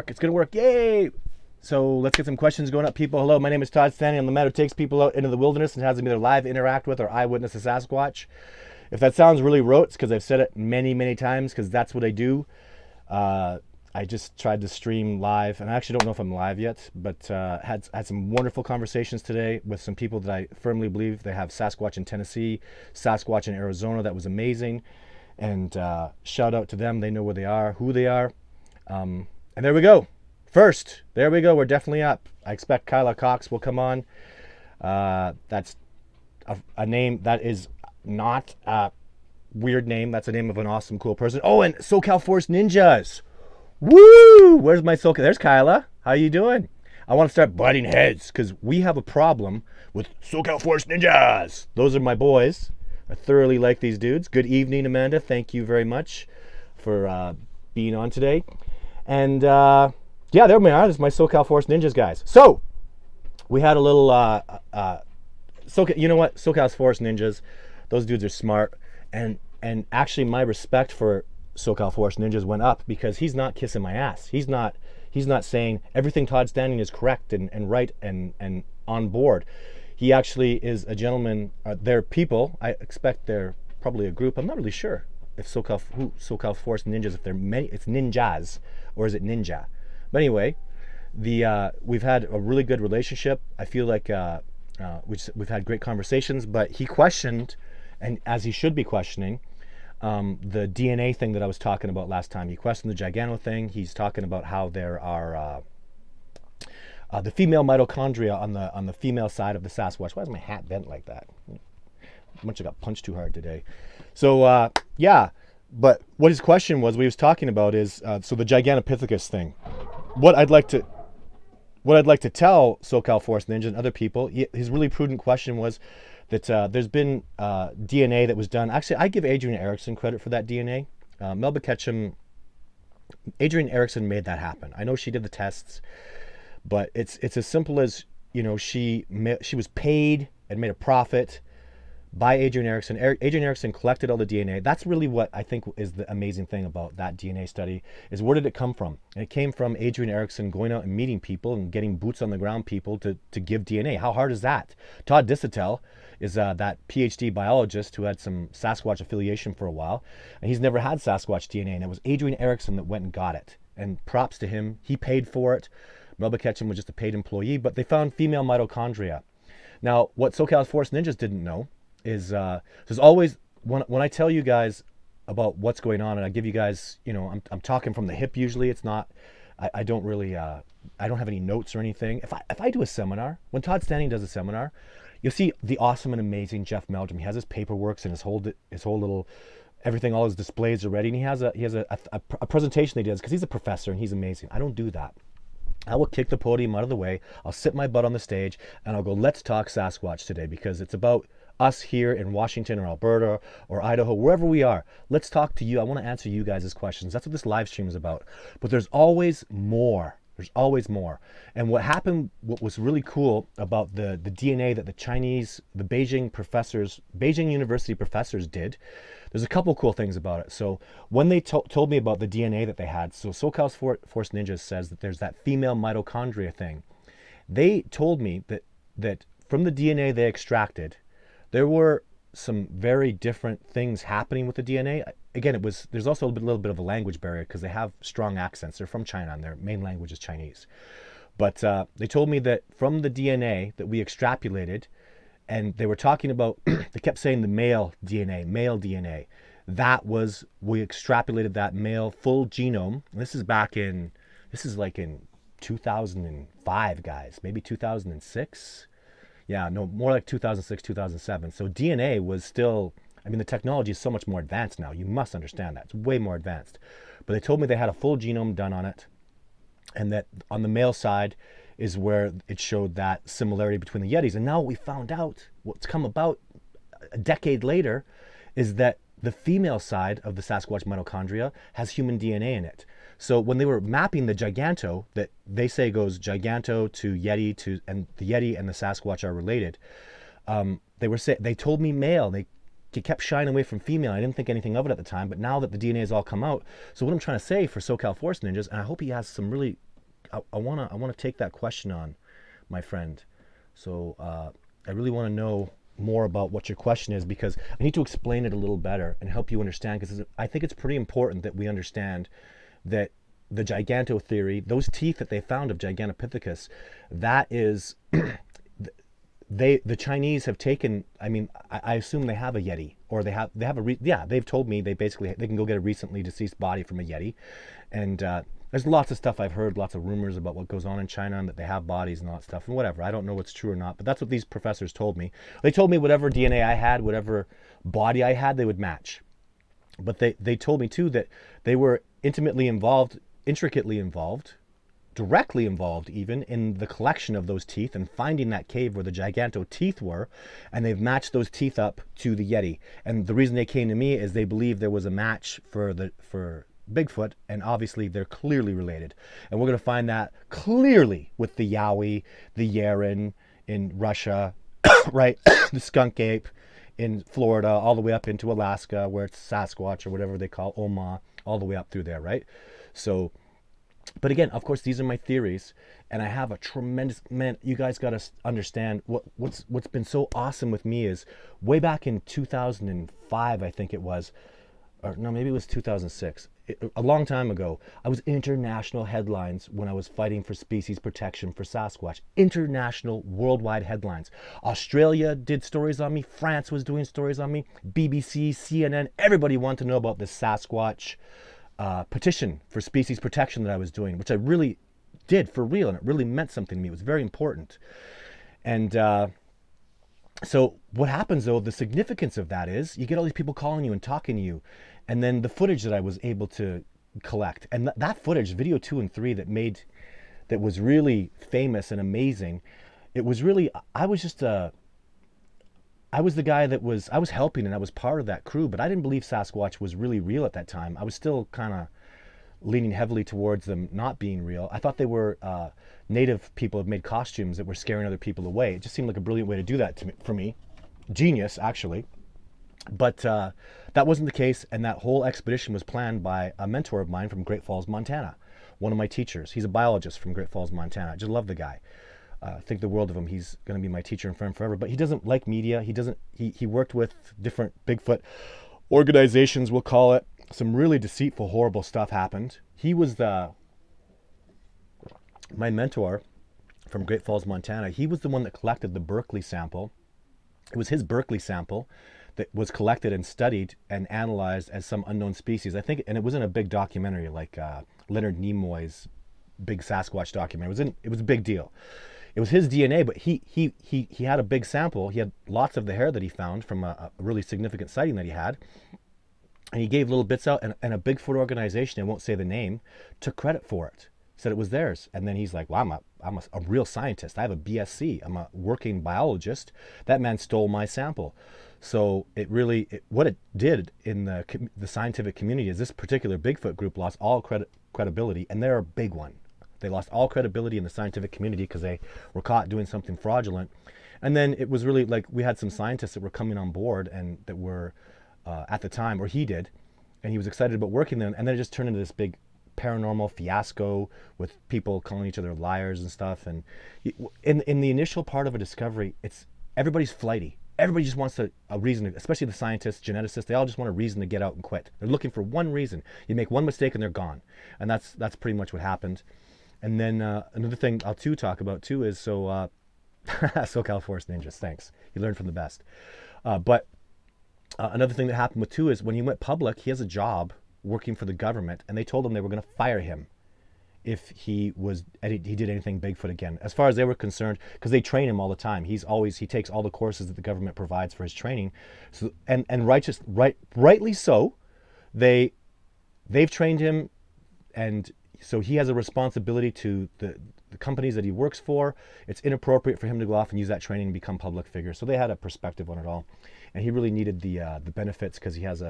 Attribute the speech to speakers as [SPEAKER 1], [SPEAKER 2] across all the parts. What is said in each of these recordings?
[SPEAKER 1] work. It's going to work. Yay! So let's get some questions going up, people. Hello, my name is Todd Standing. I'm the man who takes people out into the wilderness and has them either live interact with or eyewitness a Sasquatch. If that sounds really rote, it's because I've said it many, many times, because that's what I do. I just tried to stream live, and I actually don't know if I'm live yet, but had some wonderful conversations today with some people that I firmly believe they have Sasquatch in Tennessee, Sasquatch in Arizona. That was amazing. And shout out to them. They know where they are, who they are. And there we go. First, there we go. We're definitely up. I expect Kyla Cox will come on. That's a name that is not a weird name. That's the name of an awesome, cool person. Oh, and SoCal Force Ninjas. Woo! Where's my SoCal? There's Kyla. How you doing? I want to start butting heads because we have a problem with SoCal Force Ninjas. Those are my boys. I thoroughly like these dudes. Good evening, Amanda. Thank you very much for being on today. And yeah, there we are. This is my SoCal Force Ninjas guys. So we had a little you know what? SoCal Force Ninjas. Those dudes are smart. And actually my respect for SoCal Force Ninjas went up because he's not kissing my ass. He's not saying everything Todd Standing is correct and right and on board. He actually is a gentleman. They're people. I expect they're probably a group. I'm not really sure if SoCal Force Ninjas, if they're many, it's ninjas or is it ninja? But anyway, we've had a really good relationship. I feel like we've had great conversations. But he questioned, and as he should be questioning, the DNA thing that I was talking about last time. He questioned the Gigano thing. He's talking about how there are the female mitochondria on the female side of the Sasquatch. Why is my hat bent like that? I must have got punched too hard today. So yeah, but what his question was, what he was talking about is so the Gigantopithecus thing. What I'd like to tell SoCal Force Ninja and other people, his really prudent question was that there's been DNA that was done. Actually, I give Adrian Erickson credit for that DNA. Melba Ketchum, Adrian Erickson made that happen. I know she did the tests, but it's as simple as, you know, she was paid and made a profit by Adrian Erickson. Adrian Erickson collected all the DNA. That's really what I think is the amazing thing about that DNA study, is where did it come from? And it came from Adrian Erickson going out and meeting people and getting boots on the ground people to give DNA. How hard is that? Todd Dissitel is that PhD biologist who had some Sasquatch affiliation for a while, and he's never had Sasquatch DNA, and it was Adrian Erickson that went and got it. And props to him. He paid for it. Melba Ketchum was just a paid employee, but they found female mitochondria. Now, what SoCal Force Ninjas didn't know is there's always, when I tell you guys about what's going on, and I give you guys, you know, I'm talking from the hip usually. It's not, I don't really, I don't have any notes or anything. If I do a seminar, when Todd Standing does a seminar, you'll see the awesome and amazing Jeff Meldrum. He has his paperwork and his whole little, everything, all his displays are ready, and he has a presentation that he does because he's a professor and he's amazing. I don't do that. I will kick the podium out of the way. I'll sit my butt on the stage and I'll go, let's talk Sasquatch today, because it's about us here in Washington or Alberta or Idaho, wherever we are. Let's talk to you. I want to answer you guys' questions. That's what this live stream is about. But there's always more. There's always more. And what happened, what was really cool about the DNA that the Beijing University professors did, there's a couple cool things about it. So when they told me about the DNA that they had, so SoCal Force Ninjas says that there's that female mitochondria thing. They told me that from the DNA they extracted, there were some very different things happening with the DNA. Again, there's also a little bit of a language barrier because they have strong accents. They're from China and their main language is Chinese. But they told me that from the DNA that we extrapolated, and they were talking about, they kept saying the male DNA. We extrapolated that male full genome. This is like in 2005, guys, maybe 2006. Yeah, no, more like 2006, 2007. So DNA was still, I mean, the technology is so much more advanced now. You must understand that. It's way more advanced. But they told me they had a full genome done on it, and that on the male side is where it showed that similarity between the Yetis. And now what we found out, what's come about a decade later, is that the female side of the Sasquatch mitochondria has human DNA in it. So when they were mapping the Giganto, that they say goes Giganto to Yeti and the Yeti and the Sasquatch are related, they told me male. They kept shying away from female. I didn't think anything of it at the time, but now that the DNA has all come out, so what I'm trying to say for SoCal Force Ninjas, and I hope he has some really I wanna take that question on, my friend. So I really want to know more about what your question is, because I need to explain it a little better and help you understand, because I think it's pretty important that we understand that the giganto theory, those teeth that they found of Gigantopithecus, that is the Chinese have taken. I mean, I assume they have a Yeti, or they have yeah. They've told me they can go get a recently deceased body from a Yeti, and there's lots of stuff I've heard, lots of rumors about what goes on in China, and that they have bodies and all that stuff, and whatever. I don't know what's true or not, but that's what these professors told me. They told me whatever DNA I had, whatever body I had, they would match. But they told me too that they were intimately involved, intricately involved, directly involved even in the collection of those teeth and finding that cave where the giganto teeth were, and they've matched those teeth up to the Yeti. And the reason they came to me is they believe there was a match for Bigfoot, and obviously they're clearly related. And we're going to find that clearly with the Yowie, the Yeren in Russia, right? The skunk ape in Florida, all the way up into Alaska, where it's Sasquatch or whatever they call Oma, all the way up through there, right? So, but again, of course, these are my theories, and I have a tremendous, man, you guys got to understand what's been so awesome with me is way back in 2005, I think it was, or no, maybe it was 2006. A long time ago, I was international headlines when I was fighting for species protection for Sasquatch. International, worldwide headlines. Australia did stories on me. France was doing stories on me. BBC, CNN, everybody wanted to know about this Sasquatch petition for species protection that I was doing, which I really did for real, and it really meant something to me. It was very important. And so what happens, though, the significance of that is you get all these people calling you and talking to you, and then the footage that I was able to collect, and that footage, video 2 and 3, that was really famous and amazing. It was really, I was the guy I was helping, and I was part of that crew, but I didn't believe Sasquatch was really real at that time. I was still kind of leaning heavily towards them not being real. I thought they were native people had made costumes that were scaring other people away. It just seemed like a brilliant way to do that for me. Genius, actually. But that wasn't the case, and that whole expedition was planned by a mentor of mine from Great Falls, Montana. One of my teachers. He's a biologist from Great Falls, Montana. I just love the guy. Think the world of him. He's going to be my teacher and friend forever. But he doesn't like media. He worked with different Bigfoot organizations, we'll call it. Some really deceitful, horrible stuff happened. He was my mentor from Great Falls, Montana. He was the one that collected the Berkeley sample. It was his Berkeley sample that was collected and studied and analyzed as some unknown species. I think, and it was in a big documentary like Leonard Nimoy's big Sasquatch documentary. It was a big deal. It was his DNA, but he had a big sample. He had lots of the hair that he found from a really significant sighting that he had. And he gave little bits out, and a Bigfoot organization, I won't say the name, took credit for it. Said it was theirs. And then he's like, well, I'm a real scientist. I have a BSc. I'm a working biologist. That man stole my sample. So what it did in the scientific community is this particular Bigfoot group lost all credibility, and they're a big one. They lost all credibility in the scientific community because they were caught doing something fraudulent. And then it was really like we had some scientists that were coming on board and that were at the time, or he did, and he was excited about working there, and then it just turned into this big paranormal fiasco with people calling each other liars and stuff. And in the initial part of a discovery, everybody's flighty. Everybody just wants a reason, especially the scientists, geneticists, they all just want a reason to get out and quit. They're looking for one reason. You make one mistake and they're gone. And that's pretty much what happened. And then another thing I'll talk about too is SoCal Forest Ninjas, thanks. You learn from the best. But another thing that happened with is when he went public, he has a job working for the government, and they told him they were going to fire him if he did anything Bigfoot again. As far as they were concerned, because they train him all the time. He takes all the courses that the government provides for his training. So rightly so, they've trained him, and so he has a responsibility to the companies that he works for. It's inappropriate for him to go off and use that training and become public figure. So they had a perspective on it all, and he really needed the benefits because he has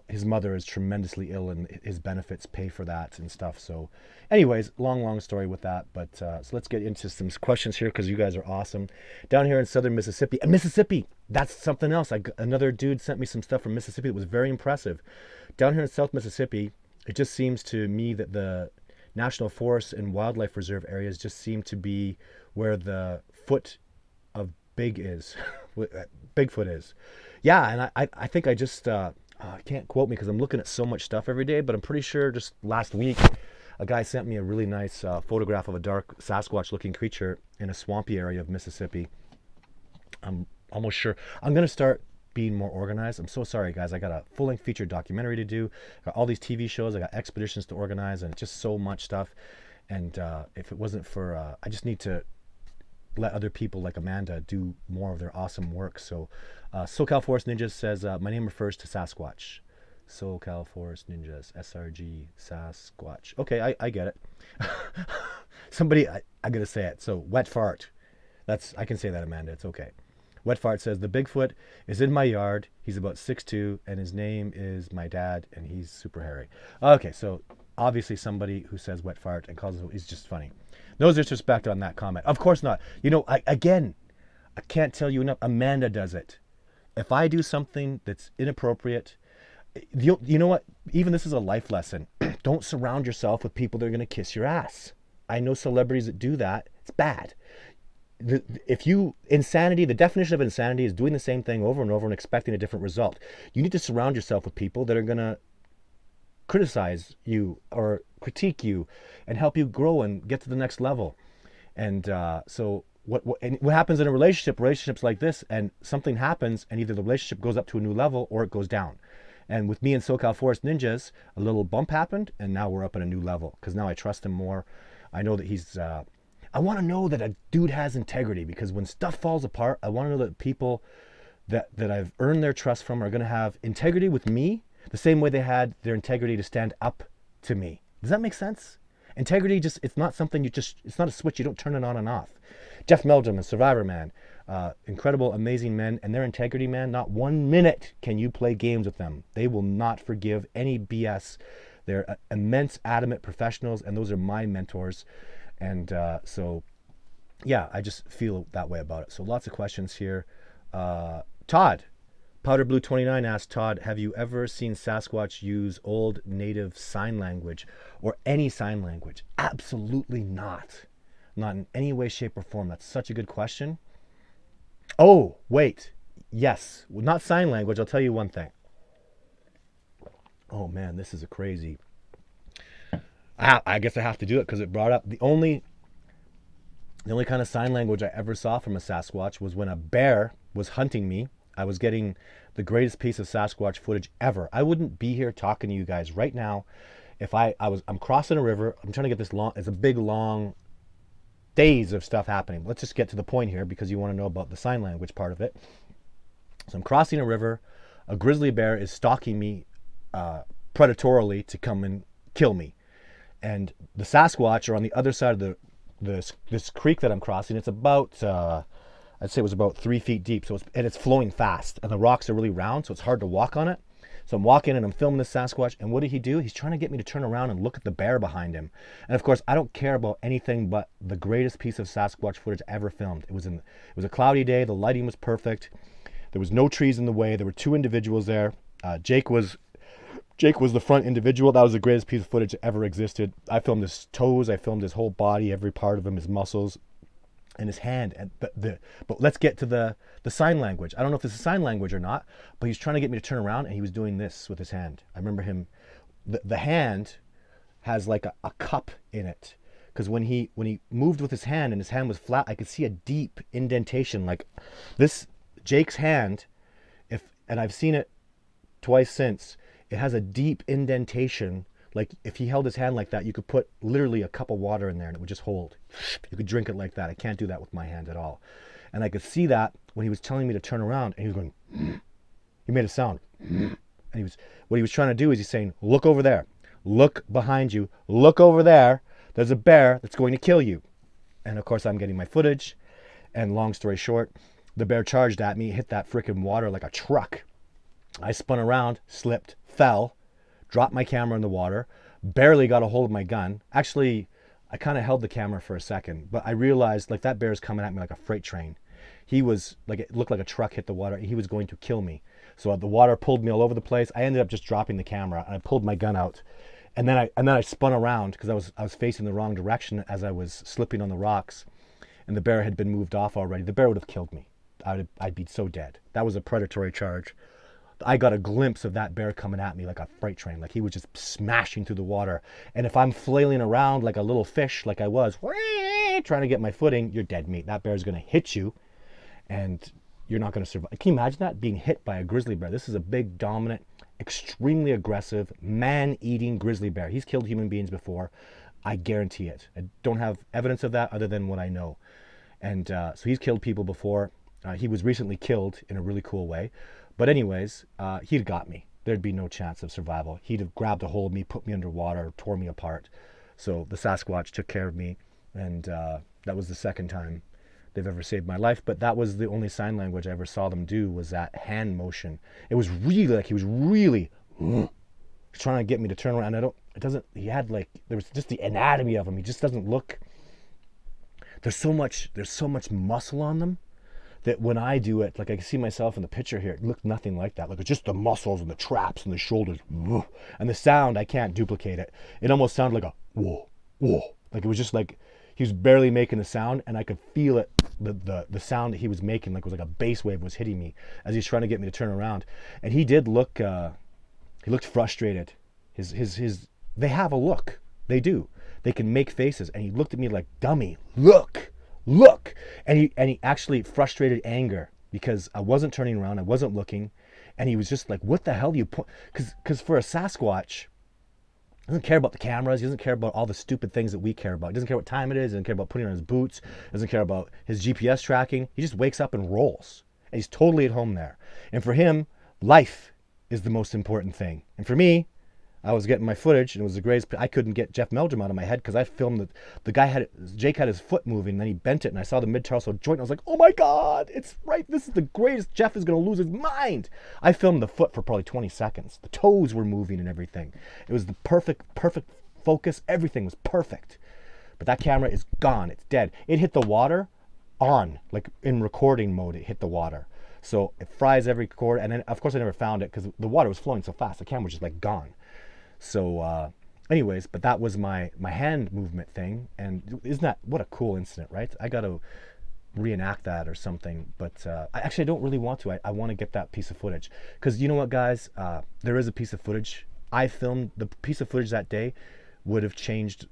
[SPEAKER 1] his mother is tremendously ill, and his benefits pay for that and stuff. So anyways, long story with that. But so let's get into some questions here because you guys are awesome. Down here in southern Mississippi, that's something else. Another dude sent me some stuff from Mississippi that was very impressive. Down here in South Mississippi, it just seems to me that the national forests and wildlife reserve areas just seem to be where the foot of big is, Bigfoot is. Yeah, and I think I just, can't quote me because I'm looking at so much stuff every day, but I'm pretty sure just last week, a guy sent me a really nice photograph of a dark Sasquatch looking creature in a swampy area of Mississippi. I'm almost sure I'm going to start being more organized. I'm so sorry, guys. I got a full-length feature documentary to do. I got all these TV shows. I got expeditions to organize, and just so much stuff. And if it wasn't for, I just need to let other people like Amanda do more of their awesome work. So SoCal Forest Ninjas says, my name refers to Sasquatch. SoCal Forest Ninjas, SRG, Sasquatch. Okay, I get it. Somebody, I got to say it. So, wet fart. I can say that, Amanda. It's okay. Wet fart says, the Bigfoot is in my yard. He's about 6'2", and his name is my dad, and he's super hairy. Okay, so obviously somebody who says wet fart and calls it, is just funny. No disrespect on that comment. Of course not. You know, I can't tell you enough. Amanda does it. If I do something that's inappropriate, you know what? Even this is a life lesson. Don't surround yourself with people that are going to kiss your ass. I know celebrities that do that. It's bad. Insanity, the definition of insanity is doing the same thing over and over and expecting a different result. You need to surround yourself with people that are going to criticize you or critique you and help you grow and get to the next level. And so what happens in a relationships like this, and something happens and either the relationship goes up to a new level or it goes down. And with me and SoCal Forest Ninjas, a little bump happened, and now we're up at a new level because now I trust him more. I know that he's I want to know that a dude has integrity, because when stuff falls apart, I want to know that people that I've earned their trust from are going to have integrity with me the same way they had their integrity to stand up to me. Does that make sense? Integrity it's not something it's not a switch. You don't turn it on and off. Jeff Meldrum and Survivor Man, incredible, amazing men, and their integrity, man, not 1 minute can you play games with them. They will not forgive any BS. They're immense, adamant professionals, and those are my mentors. And so, yeah, I just feel that way about it. So lots of questions here. Todd, Powder Blue 29 asked, Todd, have you ever seen Sasquatch use old native sign language or any sign language? Absolutely not. Not in any way, shape, or form. That's such a good question. Oh, wait. Yes. Not sign language. I'll tell you one thing. Oh, man, this is a crazy... I guess I have to do it because it brought up the only kind of sign language I ever saw from a Sasquatch was when a bear was hunting me. I was getting the greatest piece of Sasquatch footage ever. I wouldn't be here talking to you guys right now if I'm crossing a river. I'm trying to get this long. It's a big, long days of stuff happening. Let's just get to the point here because you want to know about the sign language part of it. So I'm crossing a river. A grizzly bear is stalking me predatorily to come and kill me. And the Sasquatch are on the other side of this creek that I'm crossing. It's about, I'd say it was about 3 feet deep. So it's flowing fast, and the rocks are really round, so it's hard to walk on it. So I'm walking and I'm filming this Sasquatch, and what did he do? He's trying to get me to turn around and look at the bear behind him. And of course, I don't care about anything but the greatest piece of Sasquatch footage ever filmed. It was a cloudy day. The lighting was perfect. There was no trees in the way. There were 2 individuals there. Jake was the front individual. That was the greatest piece of footage that ever existed. I filmed his toes. I filmed his whole body, every part of him, his muscles, and his hand. But let's get to the sign language. I don't know if this is sign language or not, but he's trying to get me to turn around, and he was doing this with his hand. I remember him. The hand has like a cup in it, because when he moved with his hand and his hand was flat, I could see a deep indentation like this. Jake's hand, and I've seen it twice since. It has a deep indentation. Like if he held his hand like that, you could put literally a cup of water in there and it would just hold. You could drink it like that. I can't do that with my hand at all. And I could see that when he was telling me to turn around, and he was going, he made a sound. And what he was trying to do is he's saying, look over there, look behind you, look over there. There's a bear that's going to kill you. And of course I'm getting my footage. And long story short, the bear charged at me, hit that freaking water like a truck. I spun around, slipped, fell, dropped my camera in the water, barely got a hold of my gun. Actually, I kind of held the camera for a second, but I realized like that bear's coming at me like a freight train. He was like, it looked like a truck hit the water. He was going to kill me. So the water pulled me all over the place. I ended up just dropping the camera, and I pulled my gun out, And then I spun around because I was facing the wrong direction as I was slipping on the rocks, and the bear had been moved off already. The bear would have killed me. I'd be so dead. That was a predatory charge. I got a glimpse of that bear coming at me like a freight train. Like he was just smashing through the water. And if I'm flailing around like a little fish, like I was, trying to get my footing, you're dead meat. That bear's going to hit you, and you're not going to survive. Can you imagine that? Being hit by a grizzly bear. This is a big, dominant, extremely aggressive, man-eating grizzly bear. He's killed human beings before. I guarantee it. I don't have evidence of that other than what I know. And so he's killed people before. He was recently killed in a really cool way. But anyways, he'd got me. There'd be no chance of survival. He'd have grabbed a hold of me, put me underwater, tore me apart. So the Sasquatch took care of me, and that was the second time they've ever saved my life. But that was the only sign language I ever saw them do, was that hand motion. It was really like he was really trying to get me to turn around. He had like, there was just the anatomy of him. He just doesn't look, there's so much muscle on them that when I do it, like I can see myself in the picture here, it looked nothing like that. Like it's just the muscles and the traps and the shoulders. And the sound, I can't duplicate it. It almost sounded like a whoa, whoa. Like it was just like, he was barely making the sound, and I could feel it, the sound that he was making, like it was like a bass wave was hitting me as he's trying to get me to turn around. And he did look, he looked frustrated. They have a look. They do. They can make faces. And he looked at me like, dummy, look. And he actually frustrated anger because I wasn't turning around, I wasn't looking, and he was just like, what the hell do you put? Because for a Sasquatch, he doesn't care about the cameras, he doesn't care about all the stupid things that we care about. He doesn't care what time it is, he doesn't care about putting on his boots, he doesn't care about his GPS tracking. He just wakes up and rolls. And he's totally at home there. And for him, life is the most important thing. And for me, I was getting my footage, and it was the greatest. I couldn't get Jeff Meldrum out of my head because I filmed the guy Jake had his foot moving, and then he bent it, and I saw the mid-tarsal joint, and I was like, oh my God, it's right. This is the greatest. Jeff is going to lose his mind. I filmed the foot for probably 20 seconds. The toes were moving and everything. It was the perfect focus. Everything was perfect. But that camera is gone. It's dead. It hit the water on, like in recording mode, it hit the water. So it fries every cord, and then, of course, I never found it because the water was flowing so fast. The camera was just like gone. So anyways, but that was my hand movement thing. And isn't that, what a cool incident, right? I got to reenact that or something. But I don't really want to. I want to get that piece of footage. Because you know what, guys? There is a piece of footage. I filmed the piece of footage that day would have changed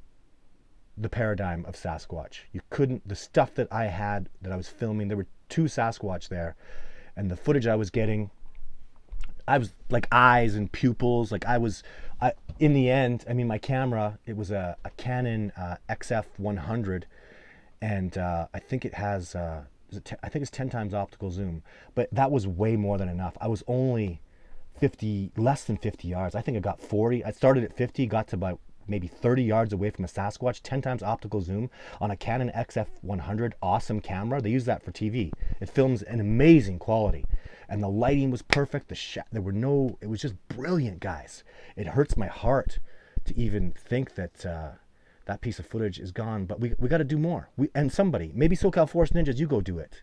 [SPEAKER 1] the paradigm of Sasquatch. You couldn't, the stuff that I had, that I was filming, there were 2 Sasquatch there. And the footage I was getting, I was like eyes and pupils, like in the end, I mean, my camera, it was a Canon XF 100, and I think it has, I think it's 10 times optical zoom, but that was way more than enough. I was only less than 50 yards. I think I got 40. I started at 50, got to about maybe 30 yards away from a Sasquatch, 10 times optical zoom on a Canon XF 100, awesome camera. They use that for TV. It films an amazing quality. And the lighting was perfect. It was just brilliant, guys. It hurts my heart to even think that that piece of footage is gone, but we got to do more. Maybe SoCal Forest Ninjas, you go do it.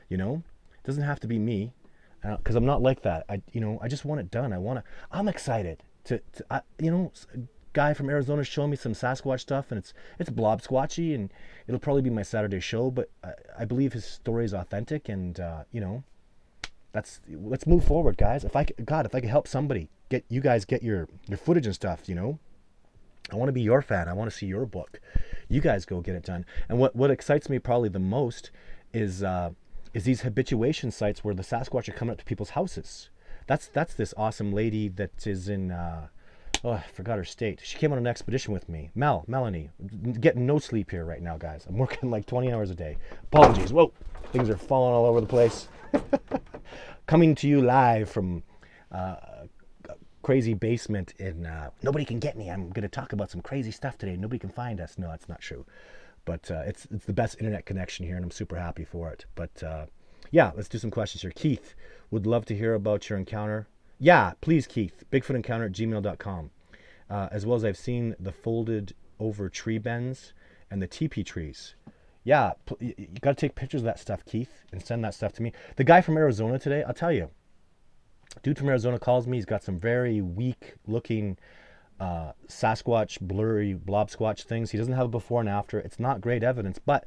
[SPEAKER 1] You know, it doesn't have to be me, because I'm not like that. I just want it done. I'm excited to guy from Arizona showing me some Sasquatch stuff, and it's blob squatchy, and it'll probably be my Saturday show, but I believe his story is authentic, and let's move forward, guys. If I could help somebody get your footage and stuff, I want to be your fan. I want to see your book. You guys go get it done. And what excites me probably the most is these habituation sites where the Sasquatch are coming up to people's houses. That's this awesome lady that is in I forgot her state. She came on an expedition with me. Melanie. Getting no sleep here right now, guys. I'm working like 20 hours a day. Apologies. Whoa, things are falling all over the place. Coming to you live from crazy basement in nobody can get me. I'm going to talk about some crazy stuff today. Nobody can find us. No, that's not true. But it's the best internet connection here, and I'm super happy for it. But yeah, let's do some questions here. Keith, would love to hear about your encounter. Yeah, please, Keith. BigfootEncounter@gmail.com. As well as I've seen the folded over tree bends and the teepee trees. Yeah, you got to take pictures of that stuff, Keith, and send that stuff to me. The guy from Arizona today, I'll tell you, dude from Arizona calls me. He's got some very weak looking Sasquatch, blurry blob squatch things. He doesn't have a before and after. It's not great evidence, but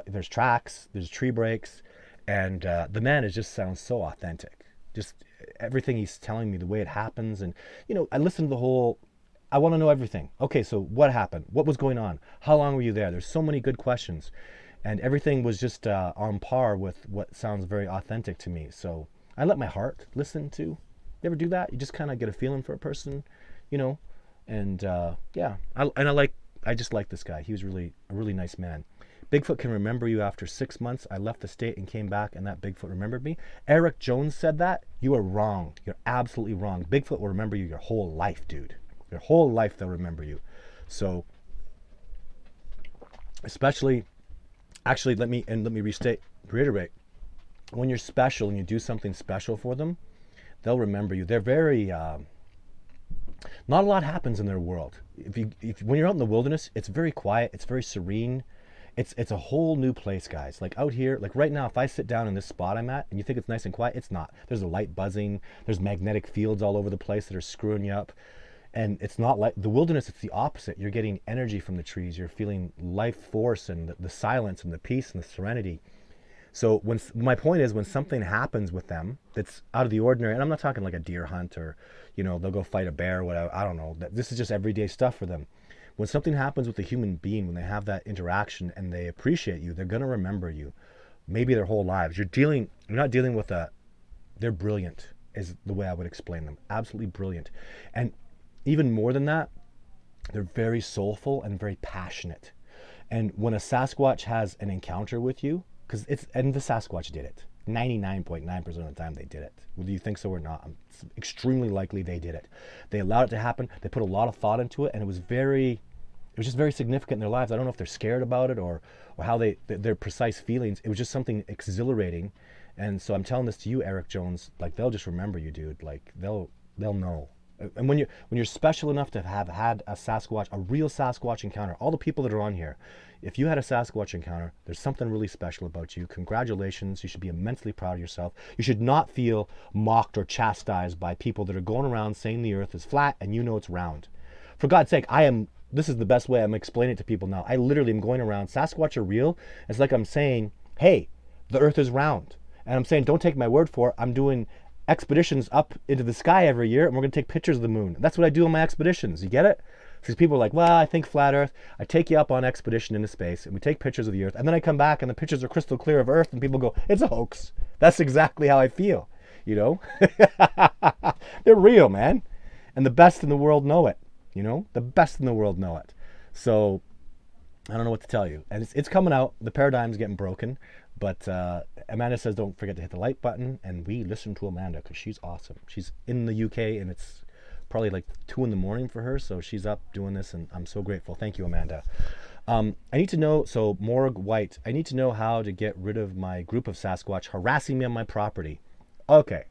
[SPEAKER 1] there's tracks, there's tree breaks, and the man just sounds so authentic. Just everything he's telling me, the way it happens, and I listen to the whole. I want to know everything. Okay, so what happened? What was going on? How long were you there? There's so many good questions, and everything was just on par with what sounds very authentic to me. So I let my heart listen to. You ever do that? You just kind of get a feeling for a person, you know, and yeah. I just like this guy. He was really a really nice man. Bigfoot can remember you after 6 months. I left the state and came back, and that Bigfoot remembered me. Eric Jones said that. You are wrong. You're absolutely wrong. Bigfoot will remember you your whole life, dude. Your whole life they'll remember you. So, especially, actually, let me reiterate. When you're special and you do something special for them, they'll remember you. They're very. Not a lot happens in their world. When you're out in the wilderness, it's very quiet. It's very serene. It's a whole new place, guys. Like out here, like right now, if I sit down in this spot I'm at and you think it's nice and quiet, it's not. There's a light buzzing. There's magnetic fields all over the place that are screwing you up. And it's not like the wilderness, it's the opposite. You're getting energy from the trees. You're feeling life force and the silence and the peace and the serenity. So my point is, when something happens with them that's out of the ordinary, and I'm not talking like a deer hunt or, they'll go fight a bear or whatever. I don't know. This is just everyday stuff for them. When something happens with a human being, when they have that interaction and they appreciate you, they're going to remember you, maybe their whole lives. You're not dealing with they're brilliant is the way I would explain them. Absolutely brilliant. And even more than that, they're very soulful and very passionate. And when a Sasquatch has an encounter with you, and the Sasquatch did it. 99.9% of the time they did it. Whether you think so or not, it's extremely likely they did it. They allowed it to happen. They put a lot of thought into it, and it was just very significant in their lives. I don't know if they're scared about it or how their precise feelings. It was just something exhilarating. And so I'm telling this to you, Eric Jones, like they'll just remember you, dude. Like they'll know. And when you're special enough to have had a real Sasquatch encounter, all the people that are on here, if you had a Sasquatch encounter, there's something really special about you. Congratulations. You should be immensely proud of yourself. You should not feel mocked or chastised by people that are going around saying the earth is flat and it's round. For God's sake, this is the best way I'm explaining it to people now. I literally am going around, Sasquatch are real. It's like I'm saying, hey, the earth is round. And I'm saying, don't take my word for it. I'm doing expeditions up into the sky every year, and we're going to take pictures of the moon. That's what I do on my expeditions. You get it? Because people are like, well, I think flat earth. I take you up on expedition into space, and we take pictures of the earth, and then I come back, and the pictures are crystal clear of earth, and people go, it's a hoax. That's exactly how I feel, They're real, man. And the best in the world know it, The best in the world know it. So I don't know what to tell you. And it's coming out. The paradigm's getting broken. But Amanda says don't forget to hit the like button, and we listen to Amanda because she's awesome. She's in the UK, and it's probably like 2 a.m. for her, so she's up doing this, and I'm so grateful. Thank you, Amanda. I need to know, so Morg White, I need to know how to get rid of my group of Sasquatch harassing me on my property. Okay.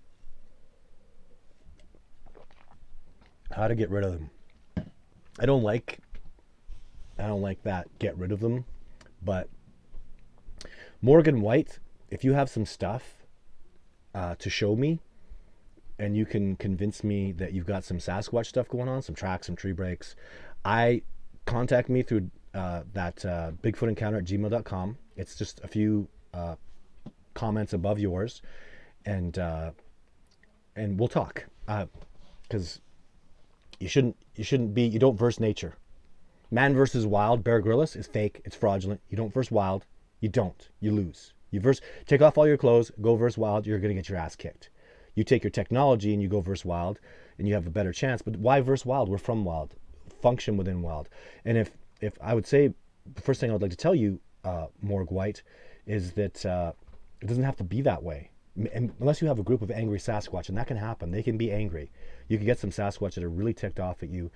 [SPEAKER 1] How to get rid of them. I don't like that, get rid of them, but Morgan White, if you have some stuff to show me, and you can convince me that you've got some Sasquatch stuff going on, some tracks, some tree breaks, contact me through that bigfootencounter@gmail.com. It's just a few comments above yours, and we'll talk. Because you don't verse nature. Man versus wild, Bear Grylls is fake. It's fraudulent. You don't verse wild. You don't. You lose. Take off all your clothes, go verse wild, you're going to get your ass kicked. You take your technology and you go verse wild, and you have a better chance. But why verse wild? We're from wild. Function within wild. And if I would say, the first thing I would like to tell you, Morg White, is that it doesn't have to be that way. Unless you have a group of angry Sasquatch, and that can happen. They can be angry. You can get some Sasquatch that are really ticked off at you.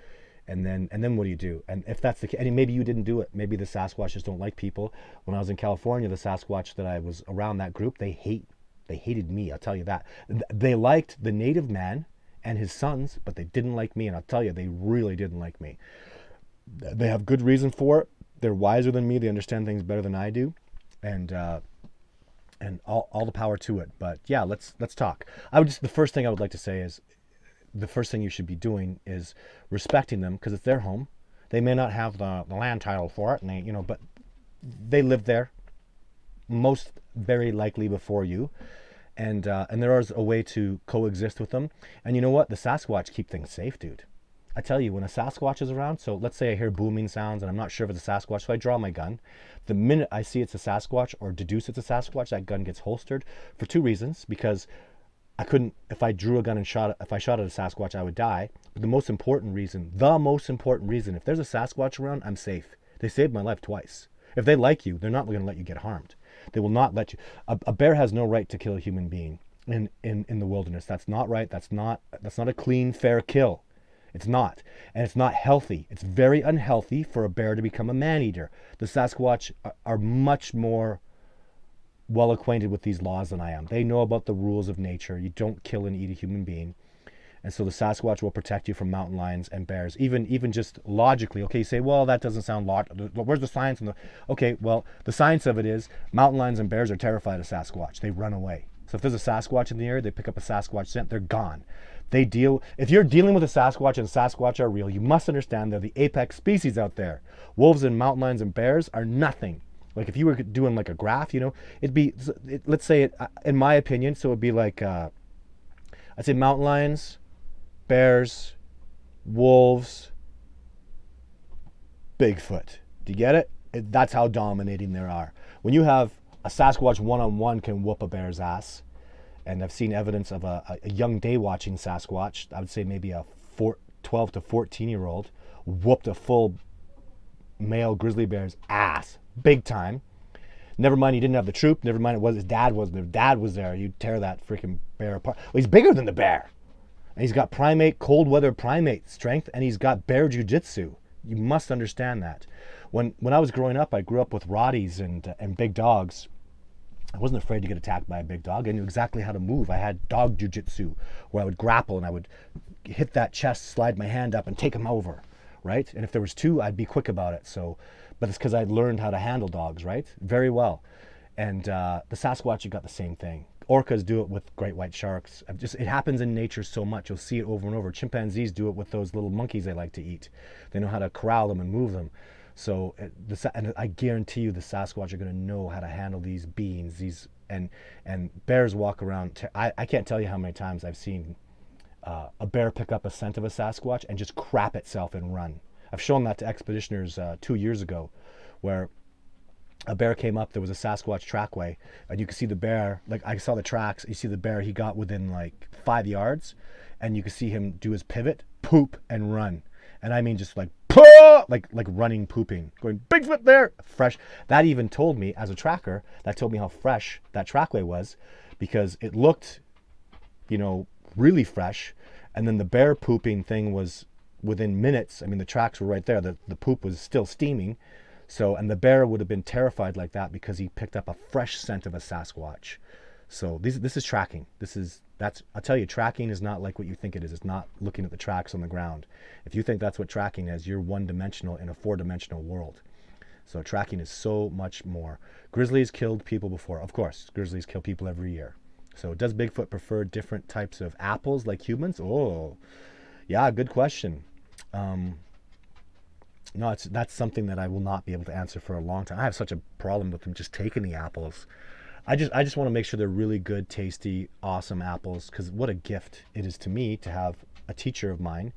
[SPEAKER 1] And then what do you do? And if that's the case, and maybe you didn't do it. Maybe the Sasquatches don't like people. When I was in California, the Sasquatch that I was around, that group, they hated me. I'll tell you that. They liked the native man and his sons, but they didn't like me. And I'll tell you, they really didn't like me. They have good reason for it. They're wiser than me. They understand things better than I do. And all the power to it. But yeah, let's talk. The first thing I would like to say is, the first thing you should be doing is respecting them, because it's their home. They may not have the land title for it, and they, but they live there most very likely before you, and there is a way to coexist with them. And you know what? The Sasquatch keep things safe, dude. I tell you, when a Sasquatch is around, so let's say I hear booming sounds and I'm not sure if it's a Sasquatch, so I draw my gun. The minute I see it's a Sasquatch or deduce it's a Sasquatch, that gun gets holstered for two reasons. Because I couldn't, if I drew a gun and if I shot at a Sasquatch, I would die. But the most important reason, if there's a Sasquatch around, I'm safe. They saved my life twice. If they like you, they're not going to let you get harmed. They will not let you. A bear has no right to kill a human being in the wilderness. That's not right. That's not a clean, fair kill. It's not. And it's not healthy. It's very unhealthy for a bear to become a man-eater. The Sasquatch are much more well acquainted with these laws than I am. They know about the rules of nature. You don't kill and eat a human being. And so the Sasquatch will protect you from mountain lions and bears, even just logically. Okay, you say, well, that doesn't sound logical. Where's the science? Okay, well, the science of it is mountain lions and bears are terrified of Sasquatch. They run away. So if there's a Sasquatch in the area, they pick up a Sasquatch scent, they're gone. If you're dealing with a Sasquatch and Sasquatch are real, you must understand they're the apex species out there. Wolves and mountain lions and bears are nothing. Like if you were doing like a graph, let's say, in my opinion, so it'd be like, I'd say mountain lions, bears, wolves, Bigfoot. Do you get it? That's how dominating they are. When you have a Sasquatch one-on-one can whoop a bear's ass, and I've seen evidence of a young day-watching Sasquatch, I would say maybe a 12 to 14-year-old, whooped a full male grizzly bear's ass, big time. Never mind he didn't have the troop, never mind it was his dad was there. If dad was there, you'd tear that freaking bear apart. Well, he's bigger than the bear. And he's got cold weather primate strength, and he's got bear jujitsu. You must understand that. When I was growing up, I grew up with Rotties and big dogs. I wasn't afraid to get attacked by a big dog. I knew exactly how to move. I had dog jujitsu, where I would grapple and I would hit that chest, slide my hand up, and take him over, right? And if there was two, I'd be quick about it. But it's because I'd learned how to handle dogs, right? Very well. And the Sasquatch, you got the same thing. Orcas do it with great white sharks. It happens in nature so much. You'll see it over and over. Chimpanzees do it with those little monkeys they like to eat. They know how to corral them and move them. So, and I guarantee you the Sasquatch are going to know how to handle these beings. And bears walk around. I can't tell you how many times I've seen a bear pick up a scent of a Sasquatch and just crap itself and run. I've shown that to expeditioners 2 years ago, where a bear came up. There was a Sasquatch trackway, and you could see the bear. Like I saw the tracks. You see the bear. He got within like 5 yards, and you could see him do his pivot, poop, and run. And I mean, just like running, pooping, going Bigfoot there, fresh. That even told me, as a tracker, how fresh that trackway was, because it looked, really fresh. And then the bear pooping thing was within minutes. I mean, the tracks were right there. The poop was still steaming. So, and the bear would have been terrified like that because he picked up a fresh scent of a Sasquatch. So this is tracking. I'll tell you, tracking is not like what you think it is. It's not looking at the tracks on the ground. If you think that's what tracking is, you're one-dimensional in a four-dimensional world. So tracking is so much more. Grizzlies killed people before. Of course, grizzlies kill people every year. So does Bigfoot prefer different types of apples like humans? Oh, yeah, good question. No, that's something that I will not be able to answer for a long time. I have such a problem with them just taking the apples. I just want to make sure they're really good, tasty, awesome apples, because what a gift it is to me to have a teacher of mine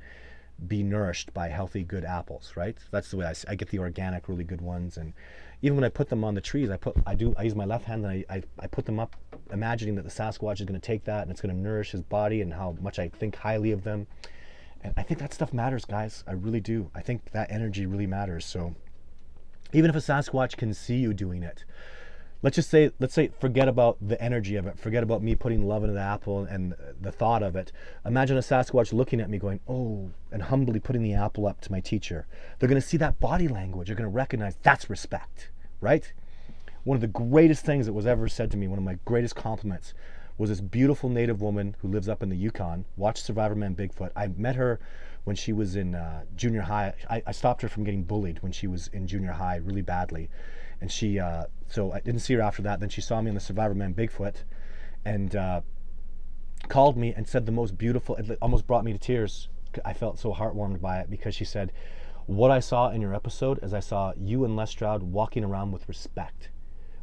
[SPEAKER 1] be nourished by healthy, good apples, right? That's the way I get the organic, really good ones. And even when I put them on the trees, I use my left hand and I put them up, imagining that the Sasquatch is going to take that and it's going to nourish his body, and how much I think highly of them. And I think that stuff matters, guys. I really do. I think that energy really matters. So even if a Sasquatch can see you doing it, let's say, forget about the energy of it. Forget about me putting love into the apple and the thought of it. Imagine a Sasquatch looking at me going, oh, and humbly putting the apple up to my teacher. They're going to see that body language. They're going to recognize that's respect, right? One of the greatest things that was ever said to me, one of my greatest compliments, was this beautiful native woman who lives up in the Yukon, watched Survivorman Bigfoot. I met her when she was in junior high. I stopped her from getting bullied when she was in junior high really badly. And so I didn't see her after that. Then she saw me on the Survivorman Bigfoot and called me and said the most beautiful, it almost brought me to tears. I felt so heartwarmed by it, because she said, what I saw in your episode is I saw you and Les Stroud walking around with respect,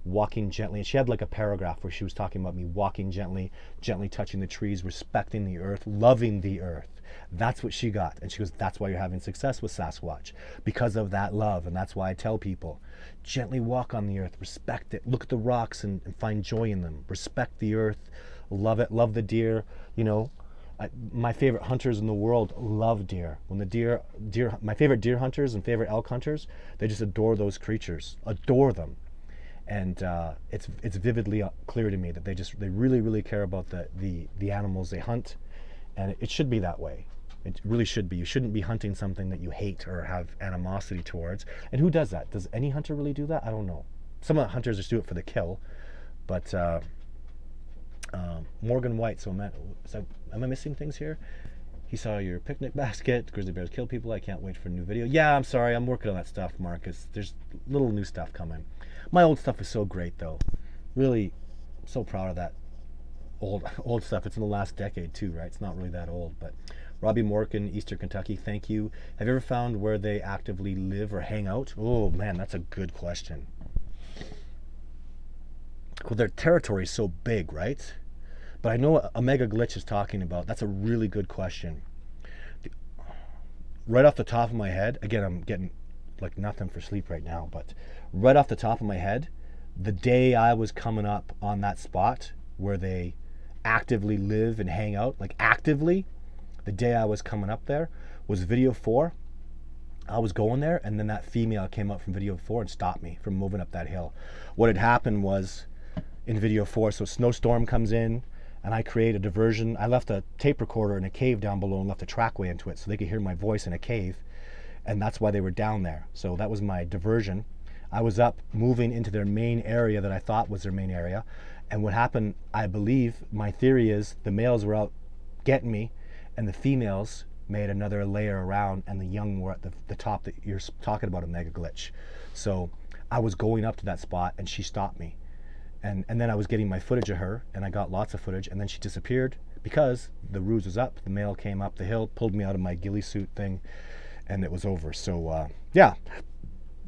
[SPEAKER 1] walking gently. And she had like a paragraph where she was talking about me walking gently, gently touching the trees, respecting the earth, loving the earth. That's what she got. And she goes, that's why you're having success with Sasquatch, because of that love. And that's why I tell people, gently walk on the earth, respect it, look at the rocks and find joy in them, respect the earth, love it, love the deer. You know, my favorite hunters in the world love deer. When the deer, my favorite deer hunters and favorite elk hunters, they just adore those creatures, adore them. And it's vividly clear to me that they really, really care about the animals they hunt. And it should be that way. It really should be. You shouldn't be hunting something that you hate or have animosity towards. And who does that? Does any hunter really do that? I don't know. Some of the hunters just do it for the kill. But Morgan White, am I missing things here? He saw your picnic basket. Grizzly bears kill people. I can't wait for a new video. Yeah, I'm sorry. I'm working on that stuff, Marcus. There's little new stuff coming. My old stuff is so great, though. Really, so proud of that old stuff. It's in the last decade, too, right? It's not really that old. But Robbie Morgan, Eastern Kentucky, thank you. Have you ever found where they actively live or hang out? Oh, man, that's a good question. Well, their territory is so big, right? But I know what Omega Glitch is talking about. That's a really good question. Right off the top of my head, again, I'm getting like nothing for sleep right now, but right off the top of my head, the day I was coming up on that spot where they actively live and hang out, like actively, the day I was coming up there was video 4. I was going there, and then that female came up from video 4 and stopped me from moving up that hill. What had happened was, in video 4, so snowstorm comes in, and I create a diversion. I left a tape recorder in a cave down below and left a trackway into it so they could hear my voice in a cave, and that's why they were down there. So that was my diversion. I was up moving into their main area that I thought was their main area, and what happened, I believe, my theory is the males were out getting me, and the females made another layer around, and the young were at the top that you're talking about, a mega glitch. So I was going up to that spot, and she stopped me. And then I was getting my footage of her, and I got lots of footage, and then she disappeared because the ruse was up. The male came up the hill, pulled me out of my ghillie suit thing, and it was over. So, yeah.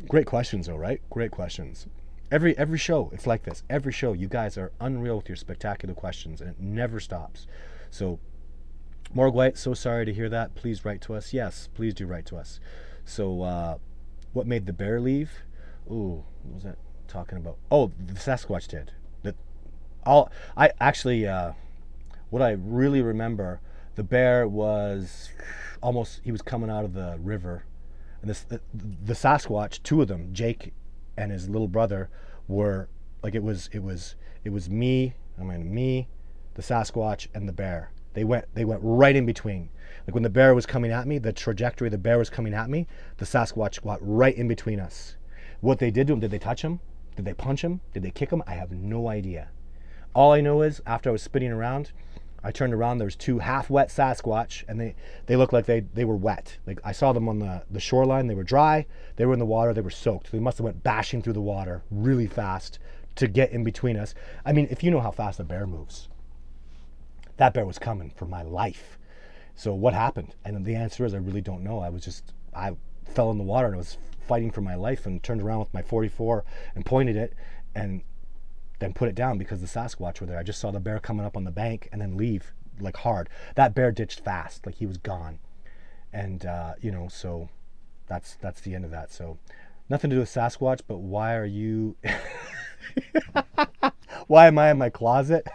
[SPEAKER 1] Great questions, though, right? Great questions. Every show, it's like this. Every show, you guys are unreal with your spectacular questions, and it never stops. So, Morg White, so sorry to hear that. Please write to us. Yes, please do write to us. So, what made the bear leave? Ooh, what was that talking about? Oh, the Sasquatch did. What I really remember, the bear was he was coming out of the river, and the Sasquatch, 2 of them, Jake and his little brother, were like, it was me, the Sasquatch, and the bear. They went right in between. Like when the bear was coming at me, the trajectory the bear was coming at me, the Sasquatch got right in between us. What they did to him, did they touch him? Did they punch him? Did they kick him? I have no idea. All I know is after I was spinning around, I turned around, there was 2 half-wet Sasquatch, and they looked like they were wet. Like I saw them on the shoreline, they were dry, they were in the water, they were soaked. They must have went bashing through the water really fast to get in between us. I mean, if you know how fast a bear moves, that bear was coming for my life. So what happened? And the answer is I really don't know. I fell in the water and I was fighting for my life and turned around with my 44 and pointed it and then put it down because the Sasquatch were there. I just saw the bear coming up on the bank and then leave like hard. That bear ditched fast, like he was gone. And so that's the end of that. So nothing to do with Sasquatch, but why are you why am I in my closet?